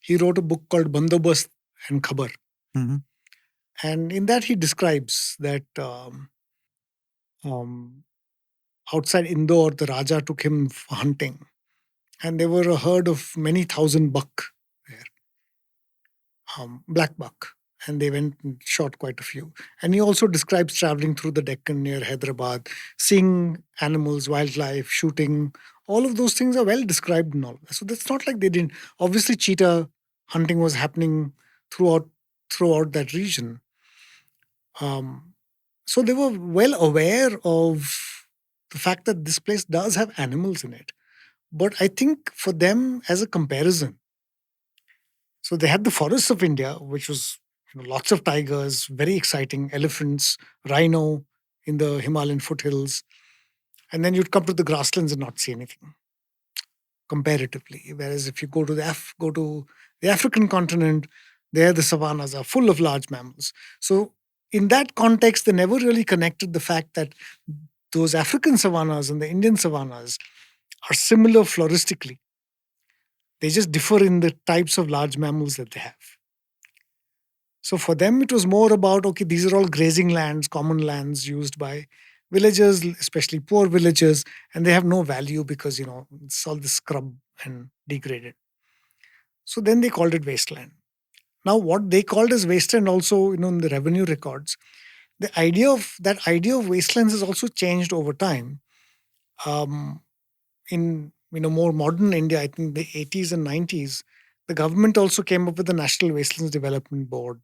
He wrote a book called Bandobast and Khabar. And in that, he describes that outside Indore, the Raja took him hunting. And there were a herd of many thousand buck there, black buck. And they went and shot quite a few. And he also describes traveling through the Deccan near Hyderabad, seeing animals, wildlife, shooting. All of those things are well described in all of that. So that's not like they didn't. Obviously, cheetah hunting was happening throughout that region. So they were well aware of the fact that this place does have animals in it. But I think for them, as a comparison, so they had the forests of India, which was lots of tigers, very exciting, elephants, rhino in the Himalayan foothills. And then you'd come to the grasslands and not see anything comparatively. Whereas if you go to the African continent, there the savannas are full of large mammals. So in that context, they never really connected the fact that those African savannas and the Indian savannas are similar floristically. They just differ in the types of large mammals that they have. So for them, it was more about, okay, these are all grazing lands, common lands used by villagers, especially poor villagers, and they have no value because, it's all this scrub and degraded. So then they called it wasteland. Now, what they called as wasteland also, in the revenue records, the idea of wastelands has also changed over time. In more modern India, I think the 80s and 90s, the government also came up with the National Wastelands Development Board.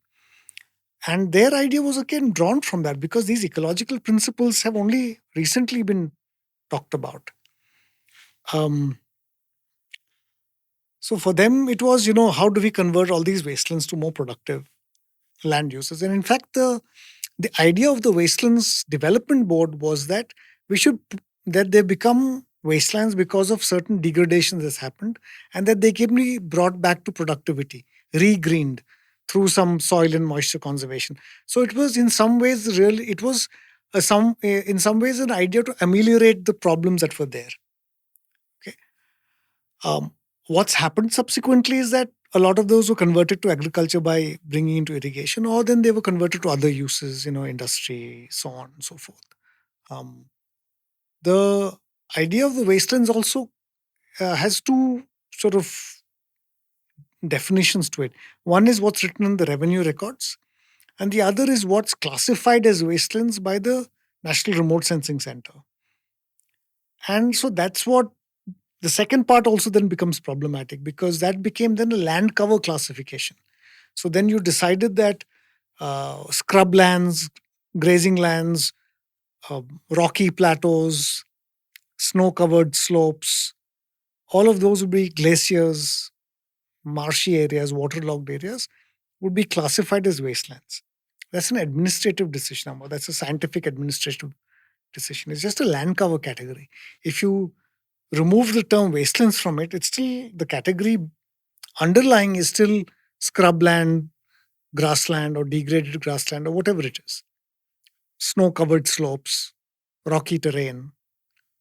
And their idea was again drawn from that because these ecological principles have only recently been talked about. Um, so for them, it was, how do we convert all these wastelands to more productive land uses? And in fact, the idea of the Wastelands Development Board was that we should that they become wastelands because of certain degradation that's happened, and that they can be brought back to productivity, regreened through some soil and moisture conservation. So it was in some ways really it was in some ways an idea to ameliorate the problems that were there. Okay. What's happened subsequently is that a lot of those were converted to agriculture by bringing into irrigation, or then they were converted to other uses, industry, so on and so forth. Um, the idea of the wastelands also has two sort of definitions to it. One is what's written in the revenue records, and the other is what's classified as wastelands by the National Remote Sensing Center. And so that's what the second part also then becomes problematic because that became then a land cover classification. So then you decided that scrublands, grazing lands, rocky plateaus, snow covered slopes, all of those would be glaciers, marshy areas, waterlogged areas, would be classified as wastelands. That's an administrative decision, Amar. That's a scientific administrative decision. It's just a land cover category. If you remove the term wastelands from it, it's still the category underlying is still scrubland, grassland, or degraded grassland, or whatever it is. Snow covered slopes, rocky terrain,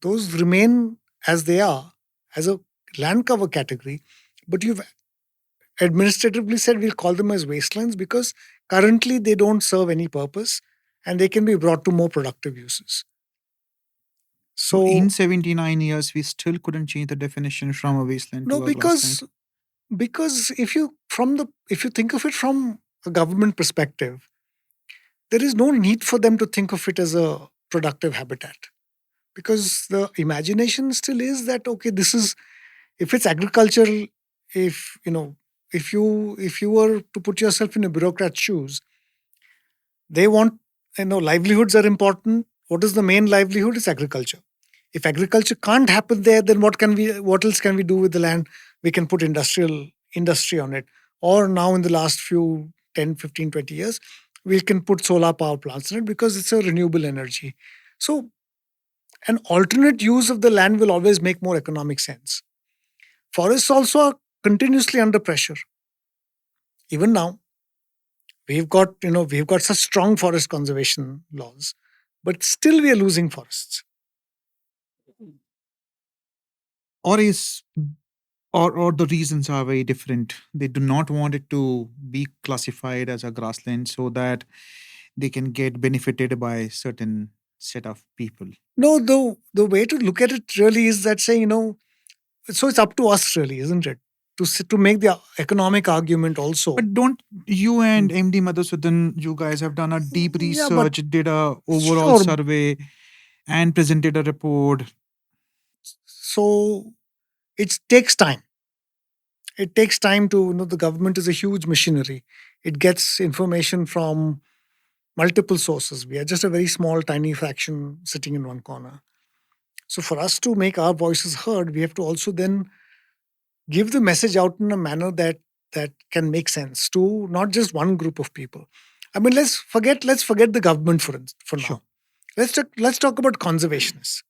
those remain as they are as a land cover category, but you've administratively said we'll call them as wastelands because currently they don't serve any purpose and they can be brought to more productive uses. So in So 79 years, we still couldn't change the definition from a wasteland no, to a grassland. because if you think of it from a government perspective, there is no need for them to think of it as a productive habitat because the imagination still is that okay, this is if it's agricultural, if if you were to put yourself in a bureaucrat's shoes, they want livelihoods are important. What is the main livelihood? Is agriculture. If agriculture can't happen there, then what else can we do with the land? We can put industry on it, or now in the last few 10, 15, 20 years, we can put solar power plants in it because it's a renewable energy. So an alternate use of the land will always make more economic sense. Forests also are continuously under pressure. Even now, we've got such strong forest conservation laws, but still we are losing forests. Or is or the reasons are very different. They do not want it to be classified as a grassland so that they can get benefited by certain set of people. No, the way to look at it really is that saying, so it's up to us really, isn't it? To make the economic argument also. But don't you and MD Madhusudan, you guys have done a deep Yeah, but research, did a overall sure. survey, and presented a report. So it takes time. It takes time to, the government is a huge machinery. It gets information from multiple sources. We are just a very small, tiny fraction sitting in one corner. So for us to make our voices heard, we have to also then give the message out in a manner that can make sense to not just one group of people. I mean, let's forget the government for now. Sure. Let's talk about conservationists.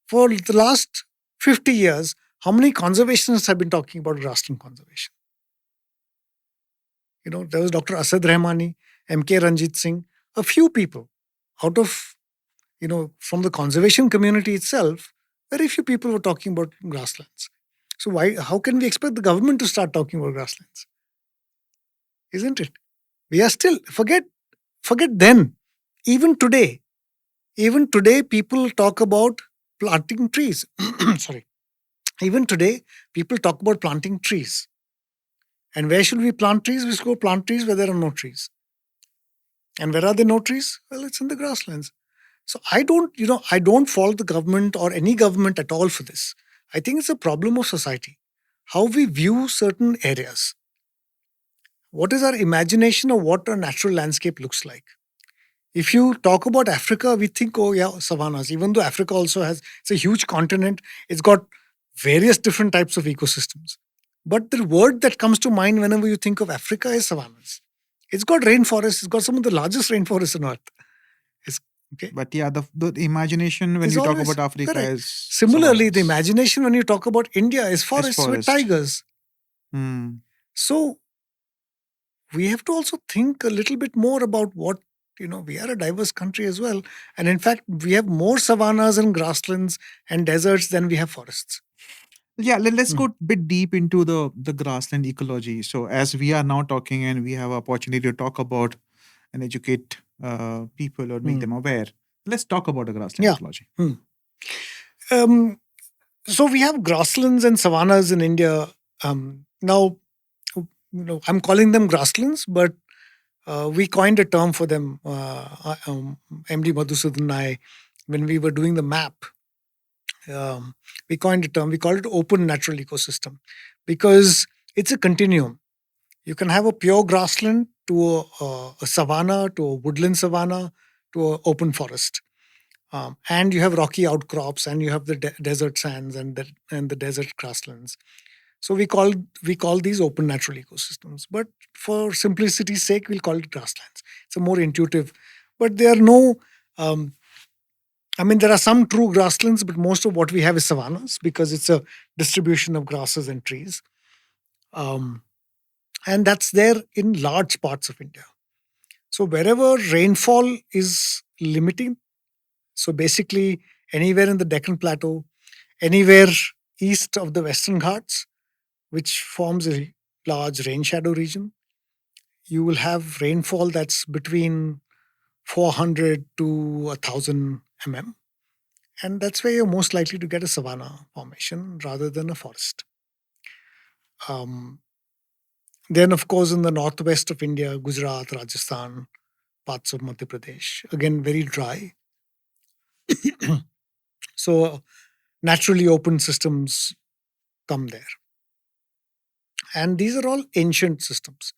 For the last 50 years, how many conservationists have been talking about grassland conservation? There was Dr. Asad Rahmani, M.K. Ranjit Singh, a few people out of, from the conservation community itself, very few people were talking about grasslands. So how can we expect the government to start talking about grasslands? Isn't it? We are still forget then. Even today, even today, people talk about planting trees. Sorry. Even today, people talk about planting trees. And where should we plant trees? We should go plant trees where there are no trees. And where are there no trees? Well, it's in the grasslands. So I don't fault the government or any government at all for this. I think it's a problem of society. How we view certain areas. What is our imagination of what a natural landscape looks like? If you talk about Africa, we think, oh yeah, savannas. Even though Africa also it's a huge continent, it's got various different types of ecosystems. But the word that comes to mind whenever you think of Africa is savannas. It's got rainforests. It's got some of the largest rainforests on earth. It's okay. But yeah, the imagination when It's we talk always about Africa correct. is Similarly, the savannas, imagination when you talk about India is is forests with forest. tigers. Hmm. So we have to also think a little bit more about what we are a diverse country as well, and in fact we have more savannas and grasslands and deserts than we have forests. Yeah, let's Hmm. go a bit deep into the grassland ecology. So as we are now talking and we have opportunity to talk about and educate people or make Hmm. them aware, let's talk about the grassland Yeah. ecology. Hmm. um, so we have grasslands and savannas in India. Now, I'm calling them grasslands, but we coined a term for them, MD Madhusudan and I, when we were doing the map. We coined a term. We call it open natural ecosystem because it's a continuum. You can have a pure grassland to a savanna, to a woodland savanna, to an open forest. And you have rocky outcrops, and you have the desert sands and the desert grasslands. So we call these open natural ecosystems. But for simplicity's sake, we'll call it grasslands. It's a more intuitive. But there are no um, there are some true grasslands, but most of what we have is savannas because it's a distribution of grasses and trees. Um, and that's there in large parts of India. So wherever rainfall is limiting, so basically anywhere in the Deccan Plateau, anywhere east of the Western Ghats, which forms a large rain shadow region, you will have rainfall that's between 400 to 1,000 mm. And that's where you're most likely to get a savanna formation rather than a forest. Um, then, of course, in the northwest of India, Gujarat, Rajasthan, parts of Madhya Pradesh, again, very dry. So, naturally open systems come there. And these are all ancient systems.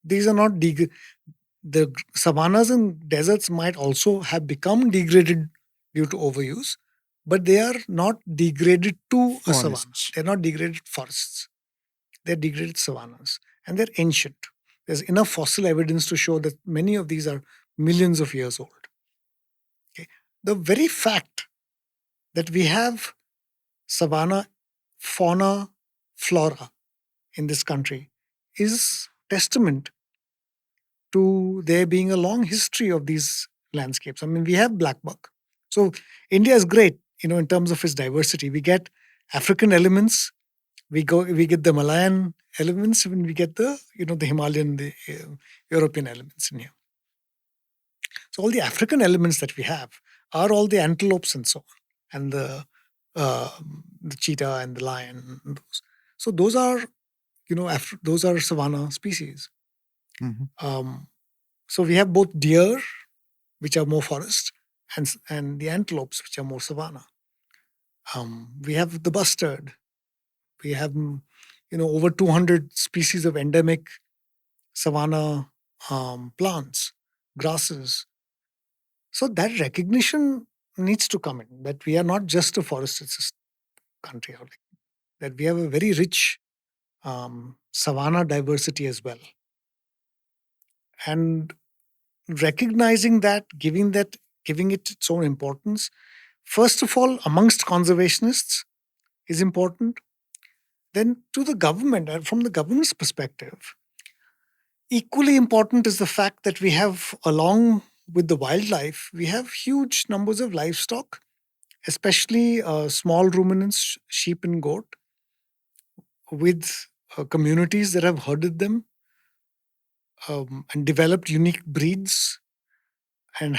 These are not the savannas and deserts might also have become degraded due to overuse, but they are not degraded to a savanna. Forests. They're not degraded forests. They're degraded savannas, and they're ancient. There's enough fossil evidence to show that many of these are millions of years old. Okay. The very fact that we have savanna fauna, flora in this country is testament to there being a long history of these landscapes. We have black buck. So India is great, in terms of its diversity. We get African elements, we get the Malayan elements, when we get the Himalayan, the European elements in here. So all the African elements that we have are all the antelopes and so on, and uh, the cheetah and the lion. And those. So those are those are savanna species. Mhm. So we have both deer, which are more forest, and the antelopes, which are more savanna. We have the bustard. We have over 200 species of endemic savanna plants, grasses. So that recognition needs to come in, that we are not just a forested country, or that we have a very rich savanna diversity as well. And recognizing that, giving it its own importance, first of all, amongst conservationists is important. Then to the government, and from the government's perspective, equally important is the fact that we have, along with the wildlife, we have huge numbers of livestock, especially small ruminants, sheep and goat, with communities that have herded them and developed unique breeds and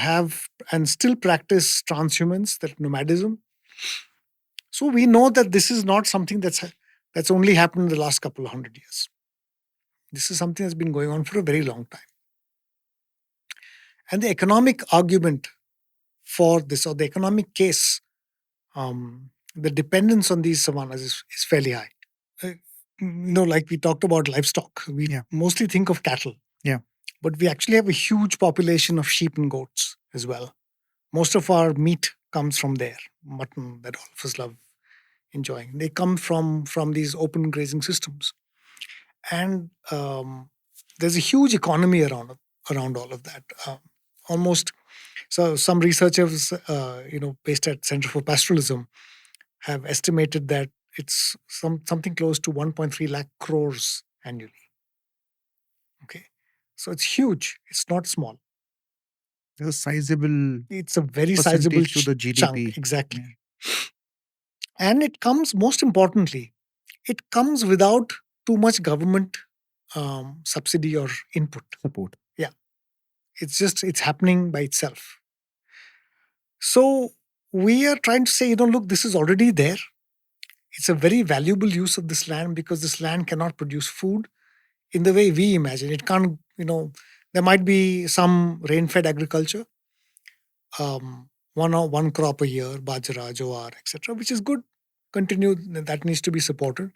still practice transhumance, that nomadism. So we know that this is not something that's only happened in the last couple of 100 years. This is something that's been going on for a very long time. And the economic argument for this, or the economic case, the dependence on these savannas is fairly high. Like we talked about livestock, we mostly think of cattle. Yeah. But we actually have a huge population of sheep and goats as well. Most of our meat comes from there, mutton that all of us love enjoying. They come from these open grazing systems. And there's a huge economy around all of that. Almost, so some researchers, based at Center for Pastoralism, have estimated that it's something close to 1.3 lakh crores annually. Okay, so it's huge. It's not small. It's a sizable. It's a very sizable to the GDP. chunk, exactly. Yeah. And it comes, most importantly, it comes without too much government subsidy or input. Support. Yeah. It's happening by itself. So we are trying to say, look, this is already there. It's a very valuable use of this land because this land cannot produce food in the way we imagine. It can't, there might be some rain-fed agriculture, one crop a year, bajra, jowar, etc., which is good. Continue, that needs to be supported.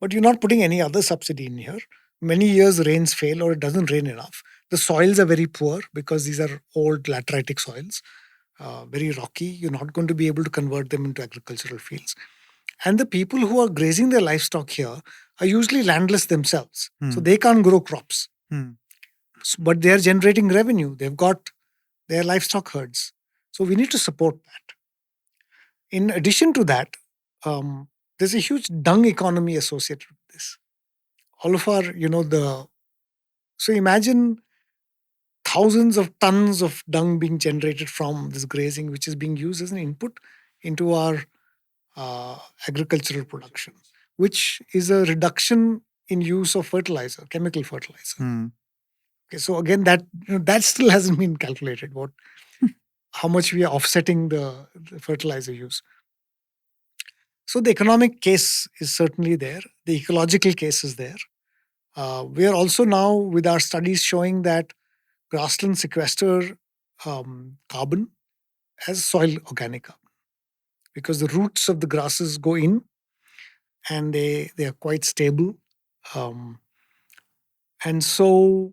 But you're not putting any other subsidy in here. Many years rains fail or it doesn't rain enough. The soils are very poor because these are old lateritic soils, very rocky. You're not going to be able to convert them into agricultural fields. And the people who are grazing their livestock here are usually landless themselves. So they can't grow crops. But they are generating revenue. They've got their livestock herds. So we need to support that. In addition to that, there's a huge dung economy associated with this. All of our, so imagine thousands of tons of dung being generated from this grazing, which is being used as an input into our agricultural production, which is a reduction in use of fertilizer, chemical fertilizer. Okay, so again, that still hasn't been calculated. How much we are offsetting the fertilizer use. So the economic case is certainly there. The ecological case is there. We are also now, with our studies, showing that grasslands sequester carbon as soil organic carbon, because the roots of the grasses go in and they are quite stable. And so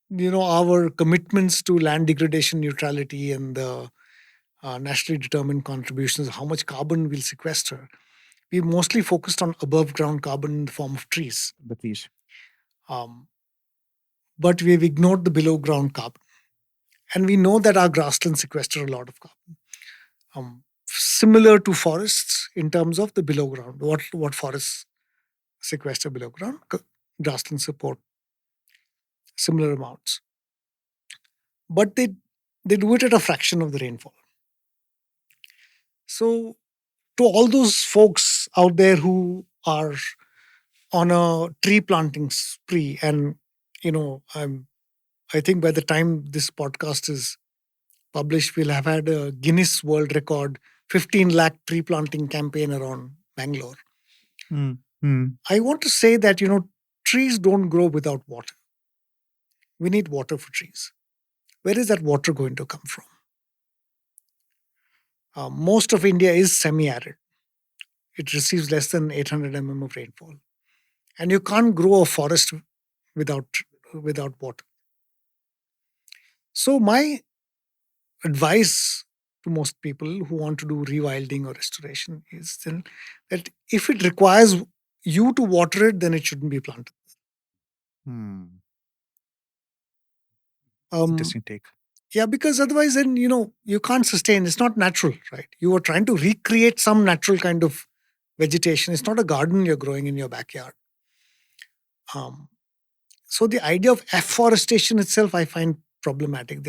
our commitments to land degradation neutrality and the nationally determined contributions, how much carbon we'll sequester, we mostly focused on above ground carbon in the form of trees. The trees. But we've ignored the below ground carbon. And we know that our grasslands sequester a lot of carbon. Similar to forests in terms of the below ground. What forests sequester below ground, grasslands support similar amounts. But they do it at a fraction of the rainfall. So to all those folks out there who are on a tree planting spree, and I think by the time this podcast is published, we'll have had a Guinness World Record 15 lakh tree planting campaign around Bangalore. I want to say that, trees don't grow without water. We need water for trees. Where is that water going to come from? Most of India is semi-arid. It receives less than 800 mm of rainfall. And you can't grow a forest without water. So my advice to most people who want to do rewilding or restoration is then that if it requires you to water it, then it shouldn't be planted. Interesting take. Yeah, because otherwise then, you can't sustain. It's not natural, right? You are trying to recreate some natural kind of vegetation. It's not a garden you're growing in your backyard. So the idea of afforestation itself, I find problematic.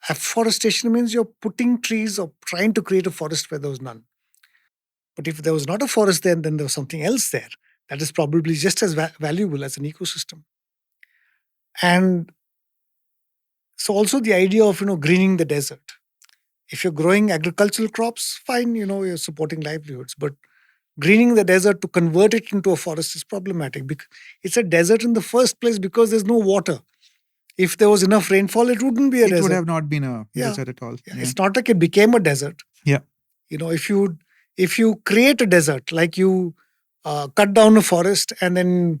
Afforestation means you're putting trees or trying to create a forest where there was none. But if there was not a forest then there was something else there. that is probably just as valuable as an ecosystem. And so also the idea of greening the desert. If you're growing agricultural crops, fine, you're supporting livelihoods. But greening the desert to convert it into a forest is problematic because it's a desert in the first place because there's no water. If there was enough rainfall, it wouldn't be a It would desert. have not been a Yeah. desert at all. Yeah. It's not like it became a desert. Yeah. If you create a desert, like you cut down a forest and then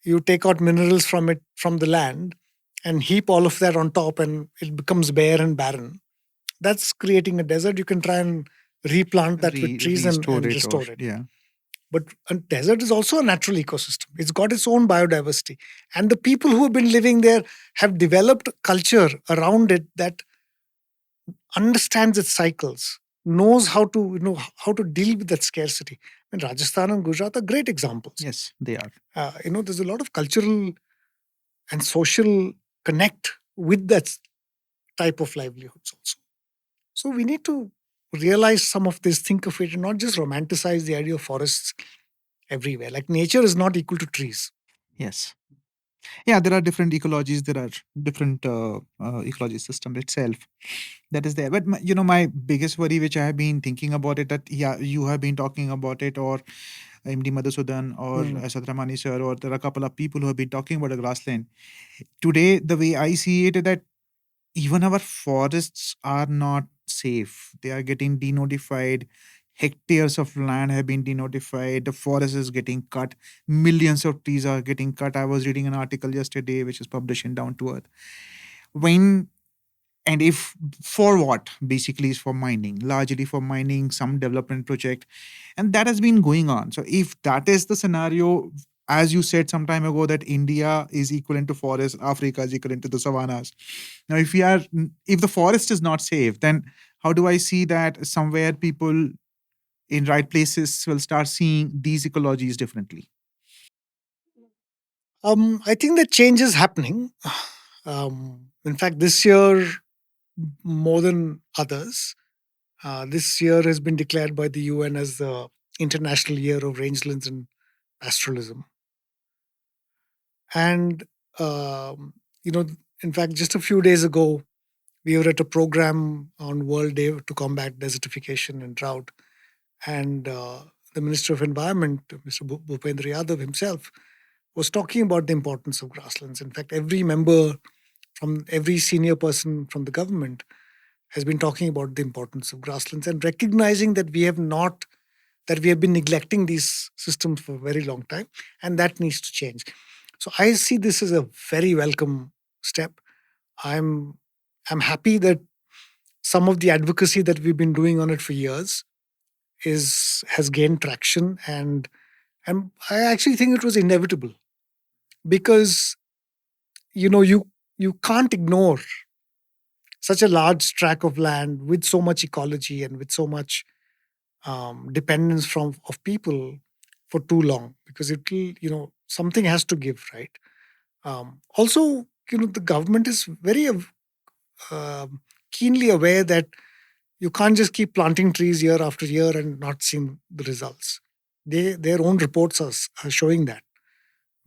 you take out minerals from it from the land and heap all of that on top and it becomes bare and barren, that's creating a desert. You can try and replant that with trees and restore it. Yeah. But a desert is also a natural ecosystem. It's got its own biodiversity. And the people who have been living there have developed culture around it that understands its cycles, knows how to how to deal with that scarcity. And Rajasthan and Gujarat are great examples. Yes, they are. There's a lot of cultural and social connect with that type of livelihoods also. So we need to realize some of this, think of it, and not just romanticize the idea of forests everywhere. Like nature is not equal to trees. Yes. Yeah, there are different ecologies. There are different ecology system itself that is there. But my biggest worry, which I have been thinking about it, that you have been talking about it, or MD Madhusudan or Asad Ramani sir, or there are a couple of people who have been talking about the grassland. Today, the way I see it is that even our forests are not safe. They are getting denotified. Hectares of land have been denotified. The forest is getting cut. Millions of trees are getting cut. I was reading an article yesterday which is published in Down to Earth. When and if for what basically is for mining, largely for mining, some development project, and that has been going on. So if that is the scenario, as you said some time ago, that India is equivalent to forest, Africa is equivalent to the savannas. Now if the forest is not safe, then how do I see that somewhere people in right places will start seeing these ecologies differently? I think that change is happening. In fact, this year more than others, this year has been declared by the UN as the International Year of Rangelands and Pastoralism. And in fact, just a few days ago, we were at a program on World Day to combat desertification and drought, and the Minister of Environment, Mr. Bhupendra Yadav himself, was talking about the importance of grasslands. In fact, every member from every senior person from the government has been talking about the importance of grasslands and recognizing that we have been neglecting these systems for a very long time, and that needs to change. So I see this as a very welcome step. I'm happy that some of the advocacy that we've been doing on it for years has gained traction, and I actually think it was inevitable because you can't ignore such a large tract of land with so much ecology and with so much dependence of people for too long, because it will something has to give, right? Also, the government is very keenly aware that you can't just keep planting trees year after year and not seeing the results. Their own reports are showing that.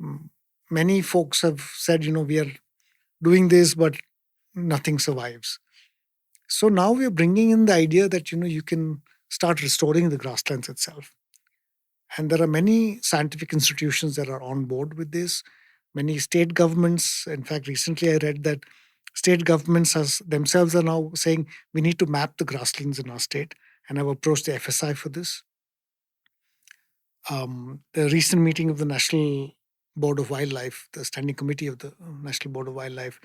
Mm, Many folks have said, we are doing this, but nothing survives. So now we are bringing in the idea that you can start restoring the grasslands itself. And there are many scientific institutions that are on board with this. Many state governments, in fact, recently I read that state governments themselves are now saying we need to map the grasslands in our state, and have approached the FSI for this. The recent meeting of the National Board of Wildlife, the Standing Committee of the National Board of Wildlife,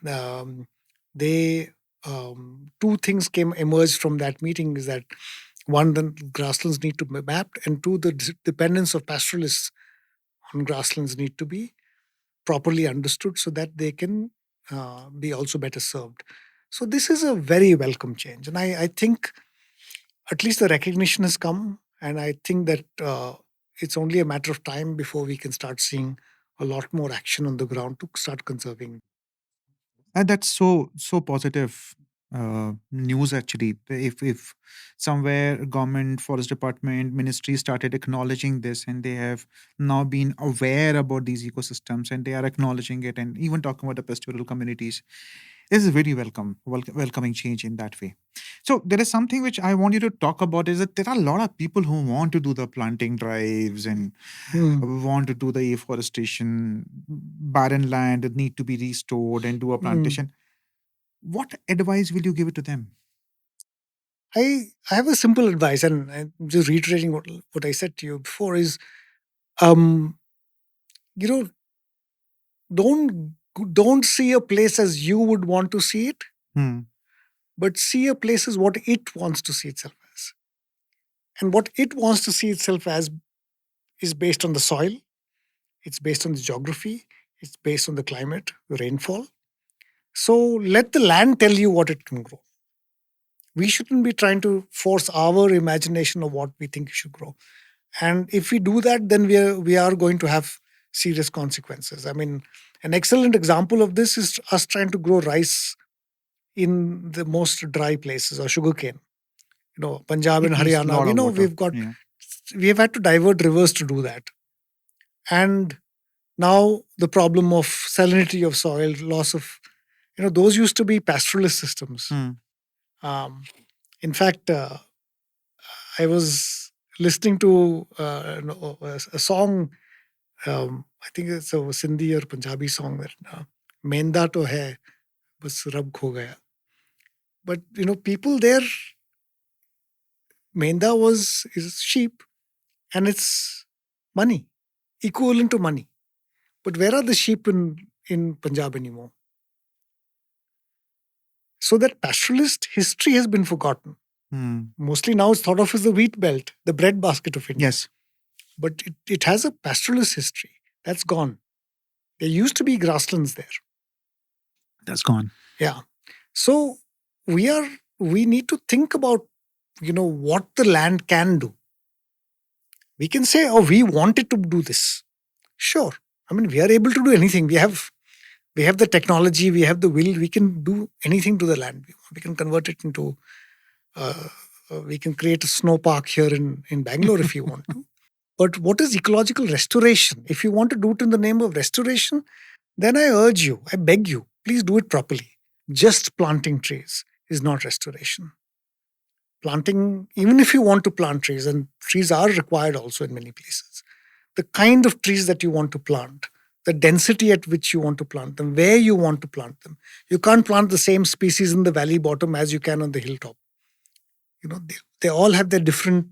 um, they two things emerged from that meeting, is that one, the grasslands need to be mapped, and two, the dependence of pastoralists on grasslands need to be properly understood so that they can be also better served. So this is a very welcome change, and I think at least the recognition has come, and I think that it's only a matter of time before we can start seeing a lot more action on the ground to start conserving. And that's so positive. news actually. If somewhere government, forest department, ministry started acknowledging this, and they have now been aware about these ecosystems, and they are acknowledging it, and even talking about the pastoral communities, this is very welcoming change in that way. So there is something which I want you to talk about, is that there are a lot of people who want to do the planting drives and want to do the afforestation, barren land that need to be restored and do a plantation. What advice will you give it to them? I have a simple advice, and I'm just reiterating what I said to you before is, um, you know, don't see a place as you would want to see it, Hmm. but see a place as what it wants to see itself as. And what it wants to see itself as is based on the soil, it's based on the geography, it's based on the climate, the rainfall. So let the land tell you what it can grow. We shouldn't be trying to force our imagination of what we think it should grow. And if we do that, then we are going to have serious consequences. I mean, an excellent example of this is us trying to grow rice in the most dry places, or sugarcane. Punjab and It needs a Haryana. lot of water. Yeah. We have had to divert rivers to do that. And now the problem of salinity of soil, loss of, those used to be pastoralist systems. Hmm. In fact, I was listening to a song. I think it's a Sindhi or Punjabi song that Menda to hai, bas rab kho gaya. But people there, Menda is sheep, and it's money, equivalent to money. But where are the sheep in Punjab anymore? So that pastoralist history has been forgotten. Mostly now it's thought of as the wheat belt, the breadbasket of India. Yes. But it has a pastoralist history. That's gone. There used to be grasslands there. That's gone. Yeah. So we need to think about, what the land can do. We can say, oh, we wanted to do this. Sure. I mean, we are able to do anything. We have the technology, we have the will, we can do anything to the land. We can convert it into, we can create a snow park here in Bangalore if you want to. But what is ecological restoration? If you want to do it in the name of restoration, then I urge you, I beg you, please do it properly. Just planting trees is not restoration. Planting, even if you want to plant trees, and trees are required also in many places, the kind of trees that you want to plant, the density at which you want to plant them, where you want to plant them. You can't plant the same species in the valley bottom as you can on the hilltop. They all have their different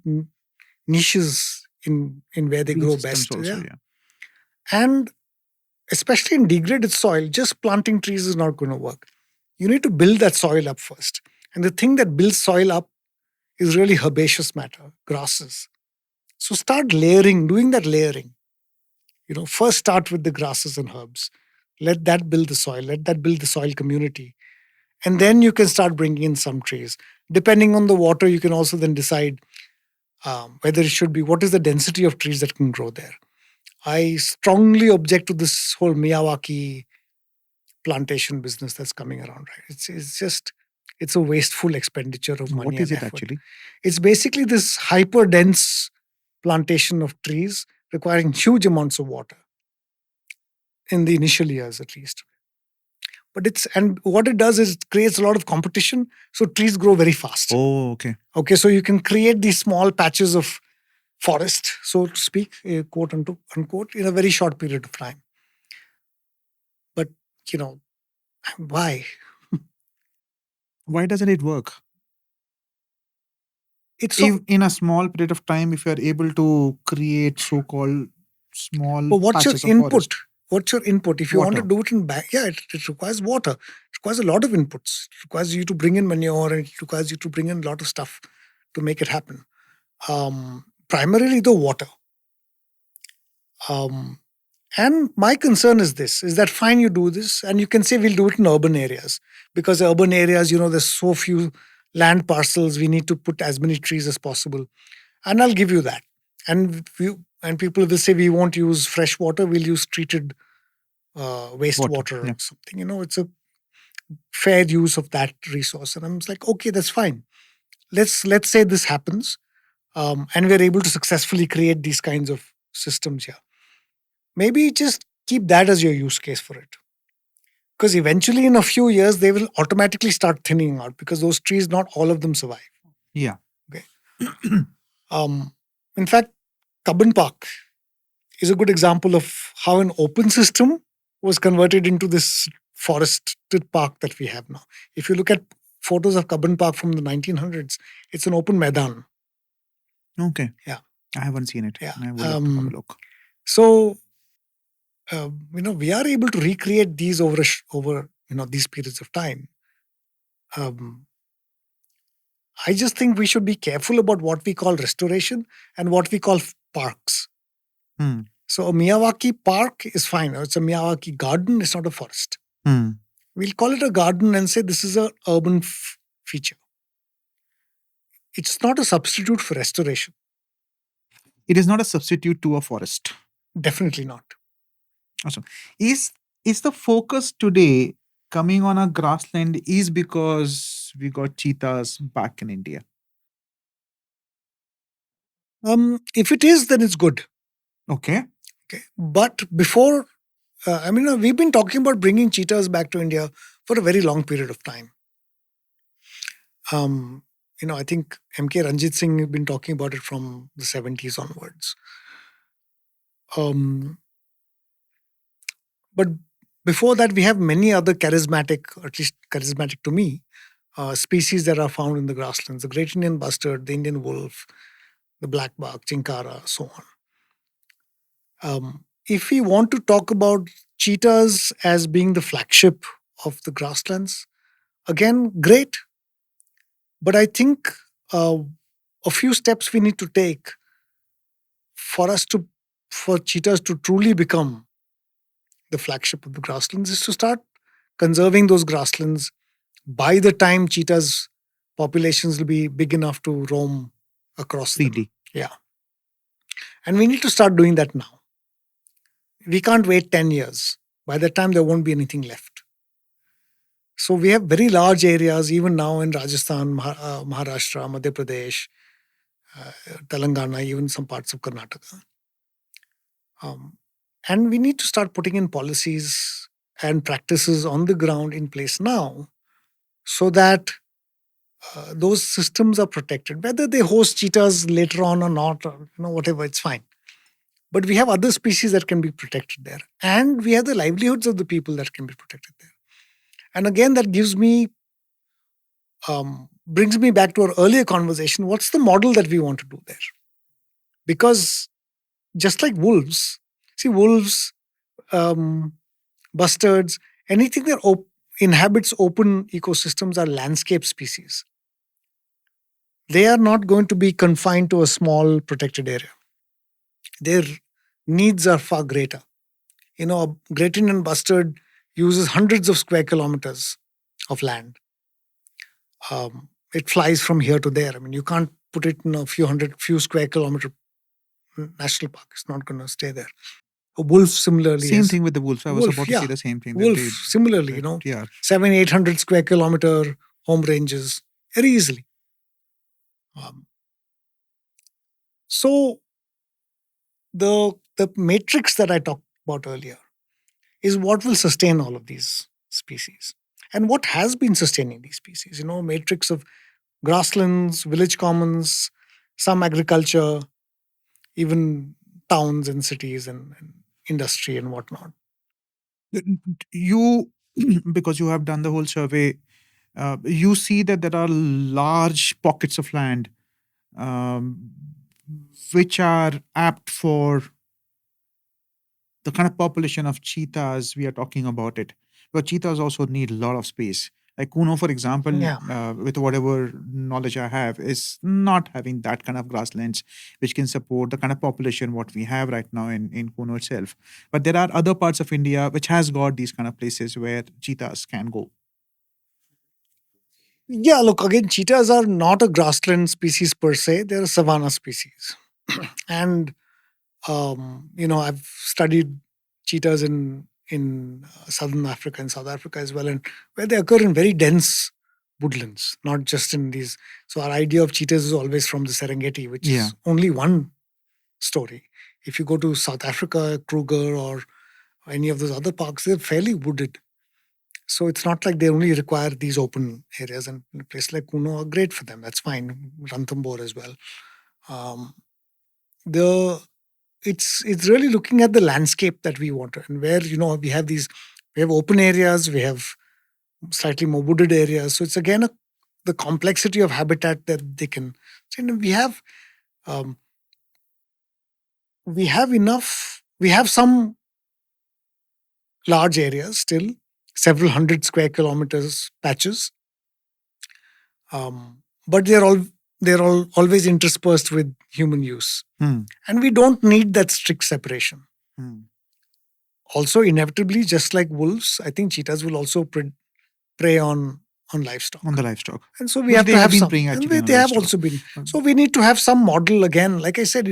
niches in where they grow best. Also, yeah. And especially in degraded soil, just planting trees is not going to work. You need to build that soil up first. And the thing that builds soil up is really herbaceous matter, grasses. So start layering, doing that layering. First start with the grasses and herbs. Let that build the soil. Let that build the soil community. And then you can start bringing in some trees. Depending on the water, you can also then decide whether it should be, what is the density of trees that can grow there. I strongly object to this whole Miyawaki plantation business that's coming around. Right? It's a wasteful expenditure of money. What is and it effort. actually? It's basically this hyper dense plantation of trees requiring huge amounts of water in the initial years, at least. And what it does is it creates a lot of competition, so trees grow very fast. Oh, okay. Okay, so you can create these small patches of forest, so to speak, quote unquote, in a very short period of time. But why? Why doesn't it work? It's If in a small period of time, if you are able to create so-called small what's your patches of input? forest. What's your input? If you want to Water. do it in back, it requires water. It requires a lot of inputs. It requires you to bring in manure, and it requires you to bring in a lot of stuff to make it happen. Primarily the water. And my concern is this, is that fine, you do this, and you can say we'll do it in urban areas. Because urban areas, there's so few land parcels, we need to put as many trees as possible. And I'll give you that. And people will say we won't use fresh water, we'll use treated wastewater or something. fair use of that resource. And I'm just like, okay, that's fine. Let's say this happens, and we're able to successfully create these kinds of systems here. Maybe just keep that as your use case for it, because eventually in a few years they will automatically start thinning out, because those trees, not all of them survive. Yeah. Okay. In fact, Cubbon Park is a good example of how an open system was converted into this forested park that we have now. If you look at photos of Cubbon Park from the 1900s, it's an open Maidan. Okay. Yeah. I haven't seen it. Yeah. I would love to have a look. So, we are able to recreate these over these periods of time. I just think we should be careful about what we call restoration and what we call parks. Hmm. So a Miyawaki park is fine. It's a Miyawaki garden. It's not a forest. Hmm. We'll call it a garden and say this is an urban feature. It's not a substitute for restoration. It is not a substitute to a forest. Definitely not. Awesome. Is the focus today coming on a grassland is because we got cheetahs back in India? If it is, then it's good. Okay. Okay. But before, we've been talking about bringing cheetahs back to India for a very long period of time. I think M.K. Ranjit Singh has been talking about it from the 70s onwards. But before that, we have many other charismatic, or at least charismatic to me, species that are found in the grasslands: the great Indian bustard, the Indian wolf, the black buck, chinkara, so on. If we want to talk about cheetahs as being the flagship of the grasslands, again, great. But I think a few steps we need to take for cheetahs to truly become the flagship of the grasslands is to start conserving those grasslands by the time cheetahs populations will be big enough to roam across them. 3D. Yeah. And we need to start doing that now. We can't wait 10 years. By that time, there won't be anything left. So we have very large areas, even now in Rajasthan, Maharashtra, Madhya Pradesh, Telangana, even some parts of Karnataka. And we need to start putting in policies and practices on the ground in place now, so that those systems are protected. Whether they host cheetahs later on or not, or whatever, it's fine. But we have other species that can be protected there, and we have the livelihoods of the people that can be protected there. And again, that brings me back to our earlier conversation. What's the model that we want to do there? Because just like wolves, bustards, anything that inhabits open ecosystems are landscape species. They are not going to be confined to a small protected area. Their needs are far greater. A great Indian bustard uses hundreds of square kilometers of land. It flies from here to there. You can't put it in a few square kilometer national park. It's not going to stay there. A wolf similarly. Same thing with the wolves. I was about to say the same thing. Wolf similarly, 700-800 square kilometer home ranges very easily. So the matrix that I talked about earlier is what will sustain all of these species, and what has been sustaining these species. Matrix of grasslands, village commons, some agriculture, even towns and cities and industry and whatnot. You, because you have done the whole survey, you see that there are large pockets of land which are apt for the kind of population of cheetahs we are talking about it. But cheetahs also need a lot of space. Like Kuno, for example, with whatever knowledge I have, is not having that kind of grasslands which can support the kind of population what we have right now in Kuno itself. But there are other parts of India which has got these kind of places where cheetahs can go. Yeah, look, again, cheetahs are not a grassland species per se. They're a savanna species. And, I've studied cheetahs in southern Africa and South Africa as well, and where they occur in very dense woodlands, not just in these. So our idea of cheetahs is always from the Serengeti, which Yeah. is only one story. If you go to South Africa, Kruger, or any of those other parks, they're fairly wooded. So it's not like they only require these open areas, and a place like Kuno are great for them. That's fine. Ranthambore as well. Um, the it's really looking at the landscape that we want, and where we have open areas, we have slightly more wooded areas. So it's again the complexity of habitat that they can. So, um, we have enough. We have some large areas still, several hundred square kilometers patches, but they're all always interspersed with human use, and we don't need that strict separation. Also, inevitably, just like wolves, I think cheetahs will also prey on livestock. On the livestock. And so we Which have they to have have been some. preying And actually on they have livestock. also been. So we need to have some model again. Like I said,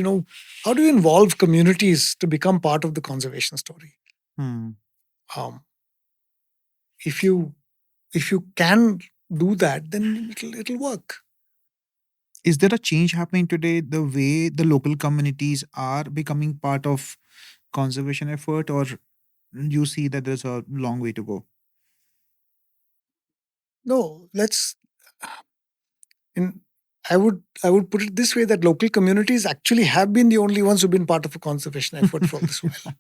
how do you involve communities to become part of the conservation story? Um, if you can do that, then it'll work. Is there a change happening today, the way the local communities are becoming part of conservation effort, or you see that there's a long way to go? No, let's. In I would put it this way, that local communities actually have been the only ones who've been part of a conservation effort for all this while.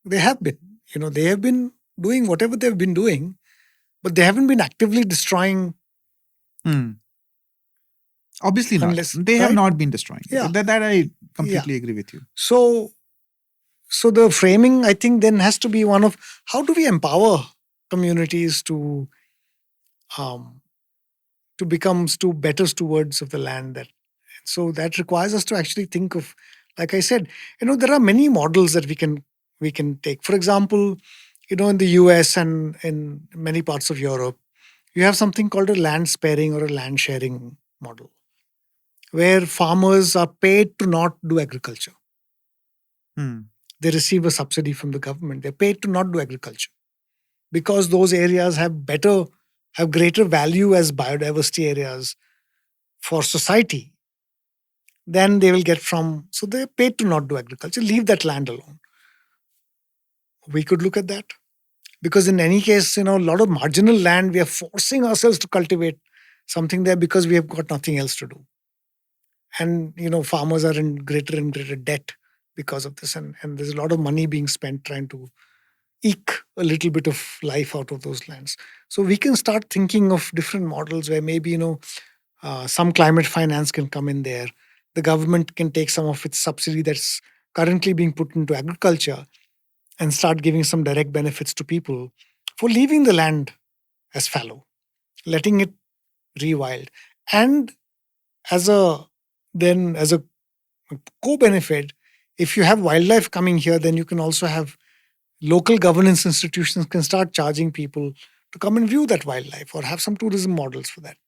They have been. They have been doing whatever they've been doing, but they haven't been actively destroying. Obviously not. Unless, They have right? not been destroying. Yeah. That I completely agree with you. So the framing, I think, then has to be one of how do we empower communities to become better stewards of the land. So that requires us to actually think of, like I said, there are many models that we can take. For example, in the US and in many parts of Europe, you have something called a land sparing or a land sharing model, where farmers are paid to not do agriculture. They receive a subsidy from the government. They're paid to not do agriculture because those areas have greater value as biodiversity areas for society than they will get from. So they're paid to not do agriculture. Leave that land alone. We could look at that, because in any case, a lot of marginal land, we are forcing ourselves to cultivate something there because we have got nothing else to do. And farmers are in greater and greater debt because of this, and there's a lot of money being spent trying to eke a little bit of life out of those lands. So we can start thinking of different models where maybe some climate finance can come in there. The government can take some of its subsidy that's currently being put into agriculture and start giving some direct benefits to people for leaving the land as fallow, letting it rewild. And as a co-benefit, if you have wildlife coming here, then you can also have local governance institutions can start charging people to come and view that wildlife, or have some tourism models for that,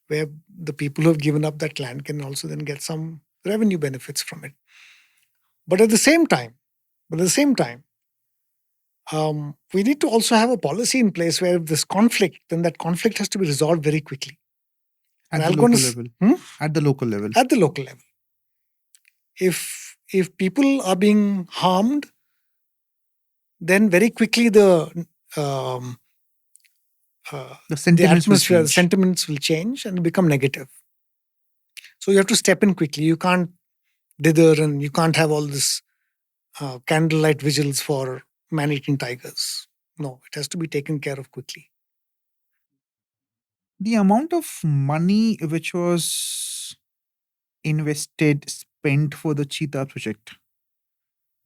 where the people who have given up that land can also then get some revenue benefits from it. But at the same time, we need to also have a policy in place where if there's conflict, then that conflict has to be resolved very quickly. At the local level. At the local level. At the local level. If people are being harmed, then very quickly the sentiments will change and become negative. So you have to step in quickly. You can't dither, and you can't have all this candlelight vigils for man-eating tigers. No, it has to be taken care of quickly. The amount of money which was spent for the cheetah project,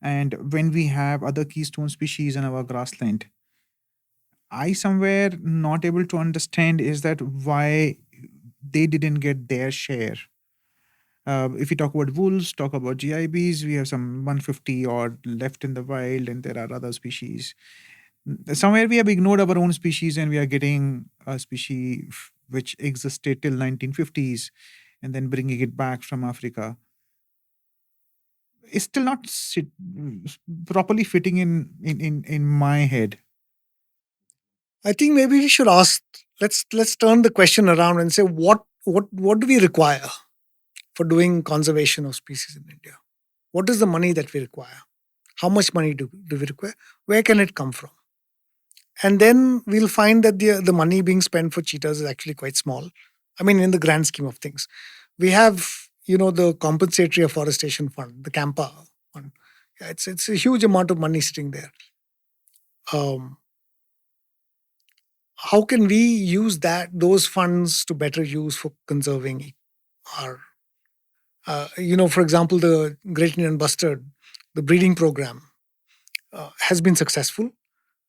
and when we have other keystone species in our grassland, I somewhere not able to understand is that why they didn't get their share. If we talk about wolves, talk about GIBs, we have some 150 odd left in the wild, and there are other species. Somewhere we have ignored our own species, and we are getting a species which existed till 1950s and then bringing it back from Africa. is still not properly fitting in my head. I think maybe we should ask. Let's turn the question around and say what do we require for doing conservation of species in India? What is the money that we require? How much money do we require? Where can it come from? And then we'll find that the money being spent for cheetahs is actually quite small. I mean, in the grand scheme of things, we have the compensatory afforestation fund, the CAMPA fund. Yeah, it's a huge amount of money sitting there. Um, how can we use those funds to better use for conserving our for example, the Great Indian Bustard, the breeding program has been successful.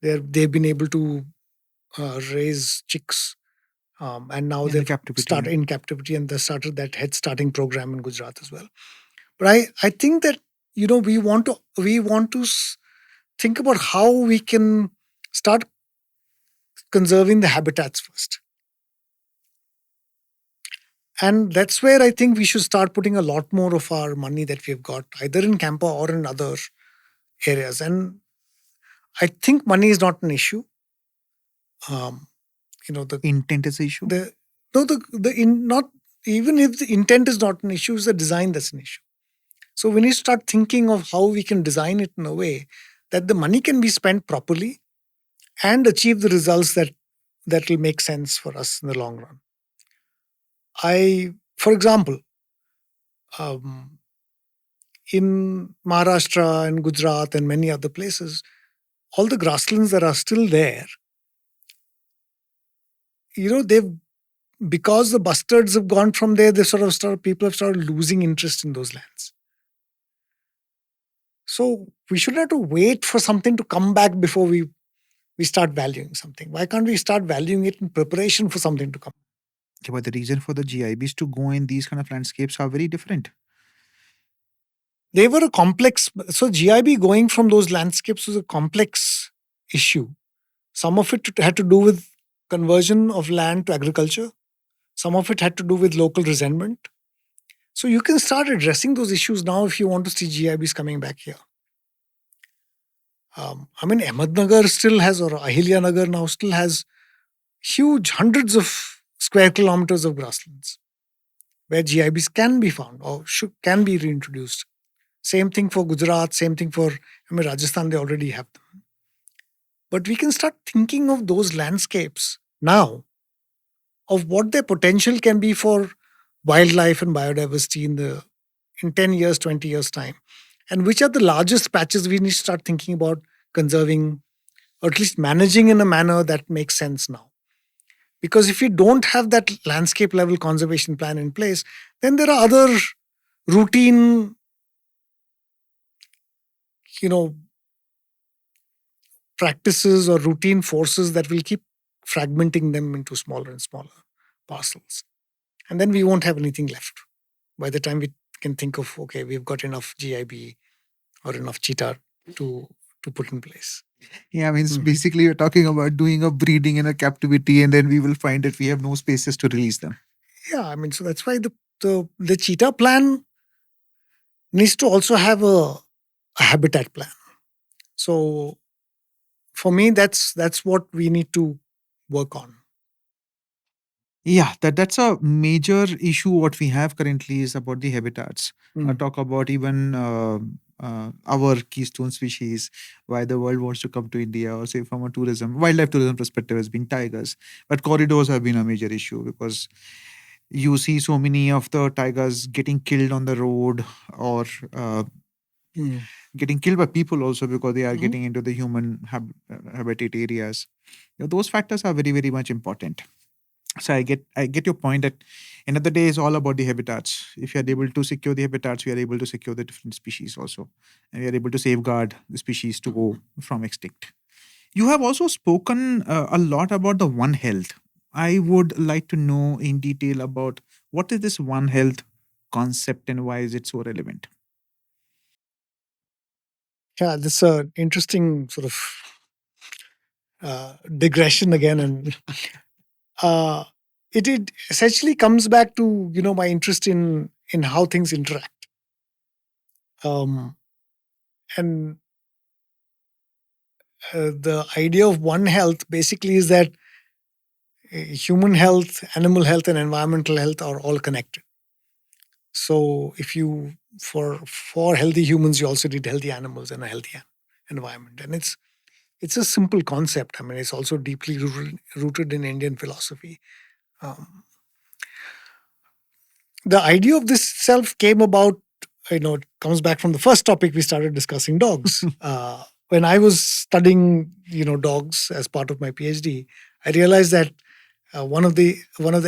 They've been able to raise chicks, and now In the they've captivity, started yeah. in captivity, and they started that head starting program in Gujarat as well. But I think that we want to think about how we can start conserving the habitats first. And that's where I think we should start putting a lot more of our money that we've got, either in Campa or in other areas. And I think money is not an issue. Um, the Intent is the issue. the no the in not even if the intent is not an issue, it's the design that's an issue. So we need to start thinking of how we can design it in a way that the money can be spent properly and achieve the results that will make sense for us in the long run. For example, um, in Maharashtra and Gujarat and many other places, all the grasslands that are still there, they've because the bustards have gone from there, they sort of people have started losing interest in those lands. So we shouldn't have to wait for something to come back before we start valuing something. Why can't we start valuing it in preparation for something to come? Yeah, but the reason for the GIBs to go in these kind of landscapes are very different. They were a complex. So GIB going from those landscapes was a complex issue. Some of it had to do with conversion of land to agriculture. Some of it had to do with local resentment. So you can start addressing those issues now if you want to see GIBs coming back here. I mean, Ahmednagar still has, or Nagar now still has huge hundreds of square kilometers of grasslands where GIBs can be found or can be reintroduced. Same thing for Gujarat, same thing for, Rajasthan, they already have them. But we can start thinking of those landscapes now, of what their potential can be for wildlife and biodiversity in 10 years, 20 years' time. And which are the largest patches we need to start thinking about conserving, or at least managing in a manner that makes sense now. Because if we don't have that landscape level conservation plan in place, then there are other routine, practices or routine forces that will keep fragmenting them into smaller and smaller parcels. And then we won't have anything left by the time we can think of, okay, we've got enough GIB or enough cheetah to put in place. Yeah, I mean, basically, you're talking about doing a breeding in a captivity, and then we will find that we have no spaces to release them. Yeah, I mean, so that's why the cheetah plan needs to also have a habitat plan. So for me, that's what we need to work on. Yeah, that's a major issue. What we have currently is about the habitats. Talk about even our keystone species, why the world wants to come to India, or say from a wildlife tourism perspective, has been tigers. But corridors have been a major issue because you see so many of the tigers getting killed on the road, or getting killed by people also because they are getting into the human habitat areas. Those factors are very, very much important. So I get your point that end of the day is all about the habitats. If you are able to secure the habitats, we are able to secure the different species also, and we are able to safeguard the species to go from extinct. You have also spoken a lot about the One Health. I would like to know in detail about what is this One Health concept and why is it so relevant? Yeah, this is an interesting sort of digression again, and it essentially comes back to my interest in how things interact. Um, and the idea of One Health basically is that human health, animal health, and environmental health are all connected. So if you for healthy humans, you also need healthy animals and a healthy environment. And it's a simple concept. I mean, it's also deeply rooted in Indian philosophy. Um, the idea of this itself came about, it comes back from the first topic we started discussing, dogs. When I was studying, dogs as part of my PhD, I realized that one of the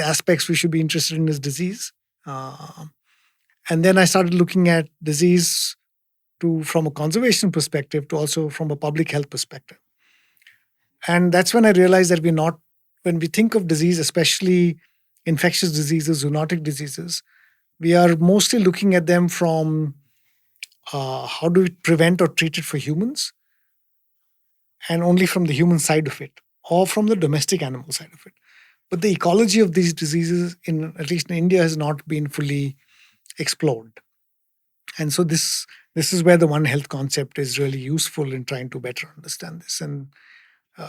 aspects we should be interested in is disease. And then I started looking at disease from a conservation perspective to also from a public health perspective. And that's when I realized that when we think of disease, especially infectious diseases, zoonotic diseases, we are mostly looking at them from how do we prevent or treat it for humans, and only from the human side of it, or from the domestic animal side of it. But the ecology of these diseases, at least in India, has not been fully explored. And so this is where the One Health concept is really useful in trying to better understand this. And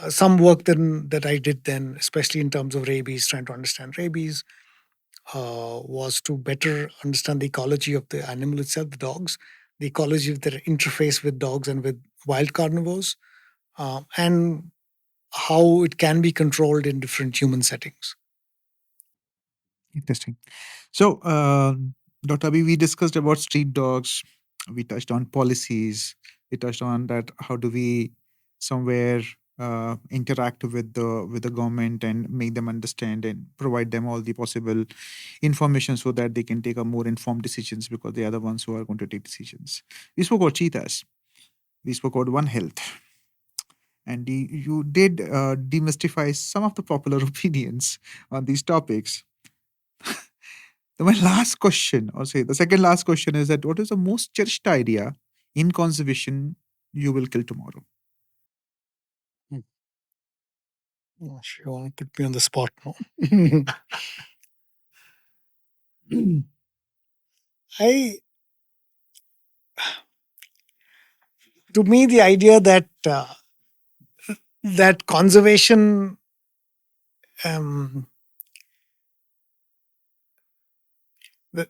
some work that I did then, especially in terms of rabies, trying to understand rabies, was to better understand the ecology of the animal itself, the dogs, the ecology of their interface with dogs and with wild carnivores, and how it can be controlled in different human settings. Interesting. So, Dr. Abi, we discussed about street dogs. We touched on policies. We touched on that. How do we somewhere interact with the government and make them understand and provide them all the possible information so that they can take a more informed decisions, because they are the ones who are going to take decisions. We spoke about cheetahs. We spoke about One Health. And you did demystify some of the popular opinions on these topics. My last question, or say the second last question, is that what is the most cherished idea in conservation you will kill tomorrow? Gosh, you want to put me on the spot now. I, to me, the idea that conservation, um, that,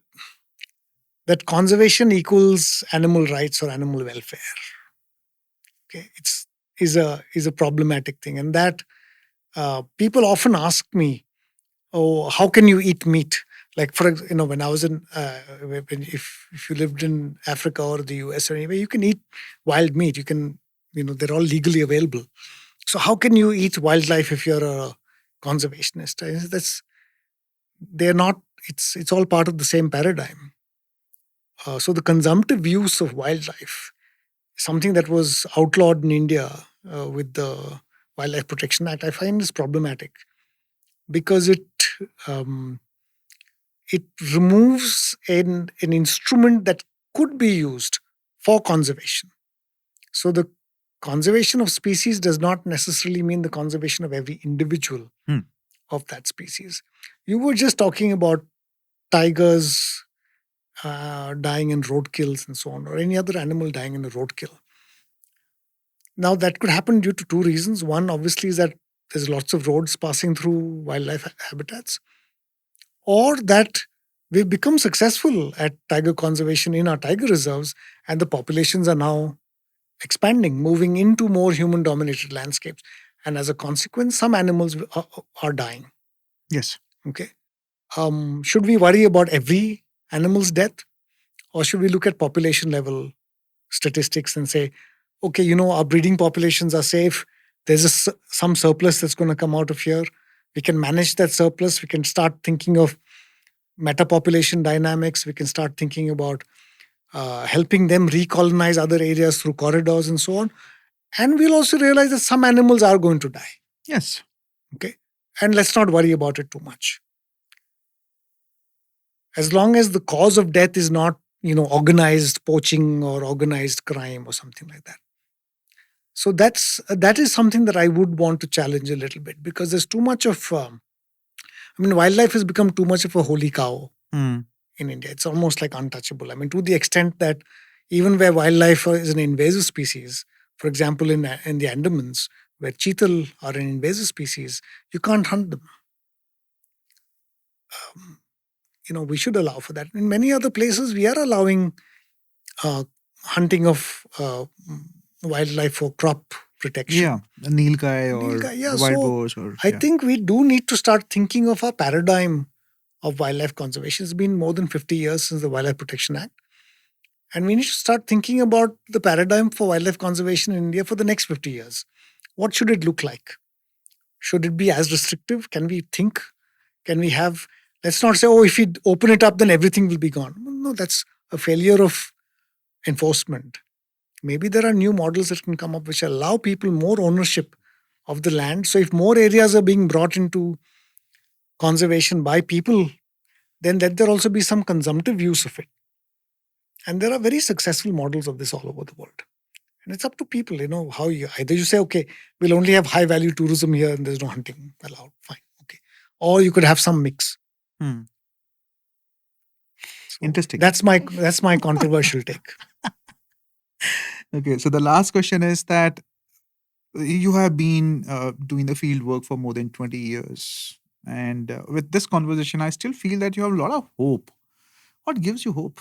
that conservation equals animal rights or animal welfare. Okay, is a problematic thing, and that people often ask me, "Oh, how can you eat meat?" Like when I was if you lived in Africa or the US or anywhere, you can eat wild meat. You can, they're all legally available. So how can you eat wildlife if you're a conservationist? They're not. It's all part of the same paradigm. So the consumptive use of wildlife, something that was outlawed in India with the Wildlife Protection Act, I find is problematic because um, it removes an instrument that could be used for conservation. So the conservation of species does not necessarily mean the conservation of every individual of that species. You were just talking about tigers dying in roadkills and so on, or any other animal dying in a roadkill. Now, that could happen due to two reasons. One, obviously, is that there's lots of roads passing through wildlife habitats, or that we've become successful at tiger conservation in our tiger reserves, and the populations are now expanding, moving into more human dominated landscapes. And as a consequence, some animals are dying. Yes. Okay. Should we worry about every animal's death, or should we look at population level statistics and say, okay, our breeding populations are safe. There's some surplus that's going to come out of here. We can manage that surplus. We can start thinking of metapopulation dynamics. We can start thinking about helping them recolonize other areas through corridors and so on. And we'll also realize that some animals are going to die. Yes. Okay. And let's not worry about it too much. As long as the cause of death is not, organized poaching or organized crime or something like that. So that is something that I would want to challenge a little bit, because there's too much of, wildlife has become too much of a holy cow in India. It's almost like untouchable. To the extent that Even where wildlife is an invasive species, for example, in the Andamans, where cheetah are an invasive species, you can't hunt them. Um, we should allow for that. In many other places, we are allowing uh, hunting of wildlife for crop protection. Yeah, a nilgai or Nilgai, yeah. wild So boars or I yeah. think we do need to start thinking of our paradigm of wildlife conservation. It's been more than 50 years since the Wildlife Protection Act. And we need to start thinking about the paradigm for wildlife conservation in India for the next 50 years. What should it look like? Should it be as restrictive? Can we think? Can we have, let's not say, oh, if we open it up, then everything will be gone. No, that's a failure of enforcement. Maybe there are new models that can come up which allow people more ownership of the land. So if more areas are being brought into conservation by people, then let there also be some consumptive use of it. And there are very successful models of this all over the world. And it's up to people, how you either you say, okay, we'll only have high value tourism here and there's no hunting allowed. Fine. Okay. Or you could have some mix. Hmm. So Interesting. That's my controversial take. Okay, so the last question is that you have been doing the field work for more than 20 years. And with this conversation, I still feel that you have a lot of hope. What gives you hope?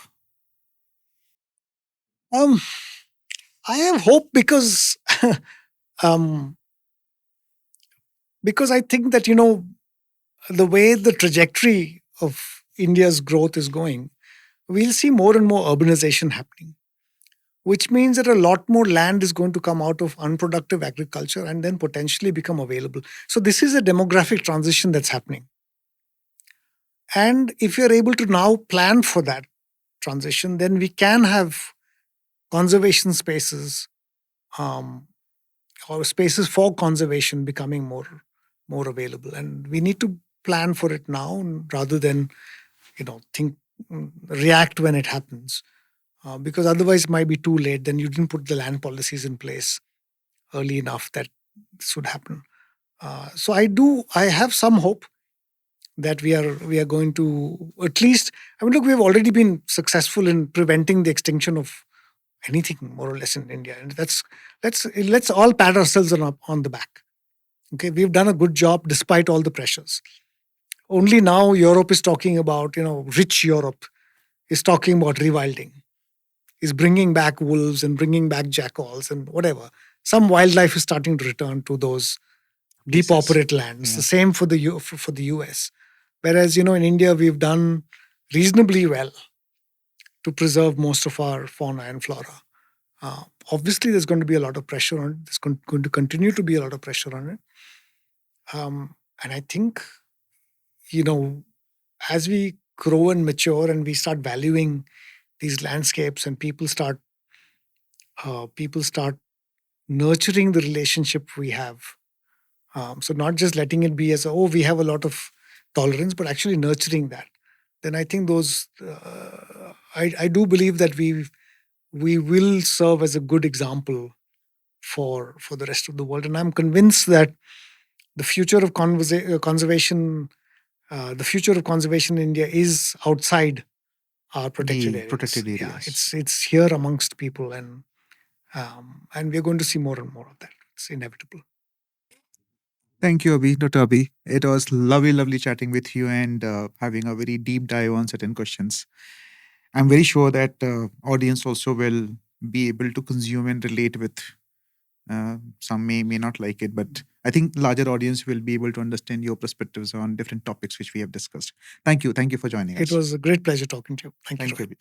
Um, I have hope because um, because I think that the way the trajectory of India's growth is going, we'll see more and more urbanization happening, which means that a lot more land is going to come out of unproductive agriculture and then potentially become available. So this is a demographic transition that's happening. And if you're able to now plan for that transition, then we can have conservation spaces, um, or spaces for conservation becoming more available. And we need to plan for it now rather than think react when it happens, because otherwise it might be too late. Then you didn't put the land policies in place early enough that this would happen. So I have some hope that we are going to, at least, I mean, look, we've already been successful in preventing the extinction of anything more or less in India, and let's all pat ourselves on the back. Okay, we've done a good job despite all the pressures. Only now Europe is talking about, rich Europe is talking about rewilding, is bringing back wolves and bringing back jackals and whatever. Some wildlife is starting to return to those depopulate lands. Yeah. The same for the US. Whereas, in India, we've done reasonably well to preserve most of our fauna and flora. Obviously, there's going to be a lot of pressure on it. There's going to continue to be a lot of pressure on it. And I think, as we grow and mature and we start valuing these landscapes and people start nurturing the relationship we have. So not just letting it be as we have a lot of tolerance, but actually nurturing that. Then I think those I do believe that we will serve as a good example for the rest of the world, and I'm convinced that the future of conservation, the future of conservation in India is outside our protected areas. Protected Yeah, areas. it's here amongst people, and we're going to see more and more of that. It's inevitable. Thank you, Abhi, Dr. Abhi. It was lovely, lovely chatting with you and having a very deep dive on certain questions. I'm very sure that audience also will be able to consume and relate with. Some may not like it, but I think larger audience will be able to understand your perspectives on different topics which we have discussed. Thank you for joining us. It was a great pleasure talking to you. Thank you. Thank you, Abhi.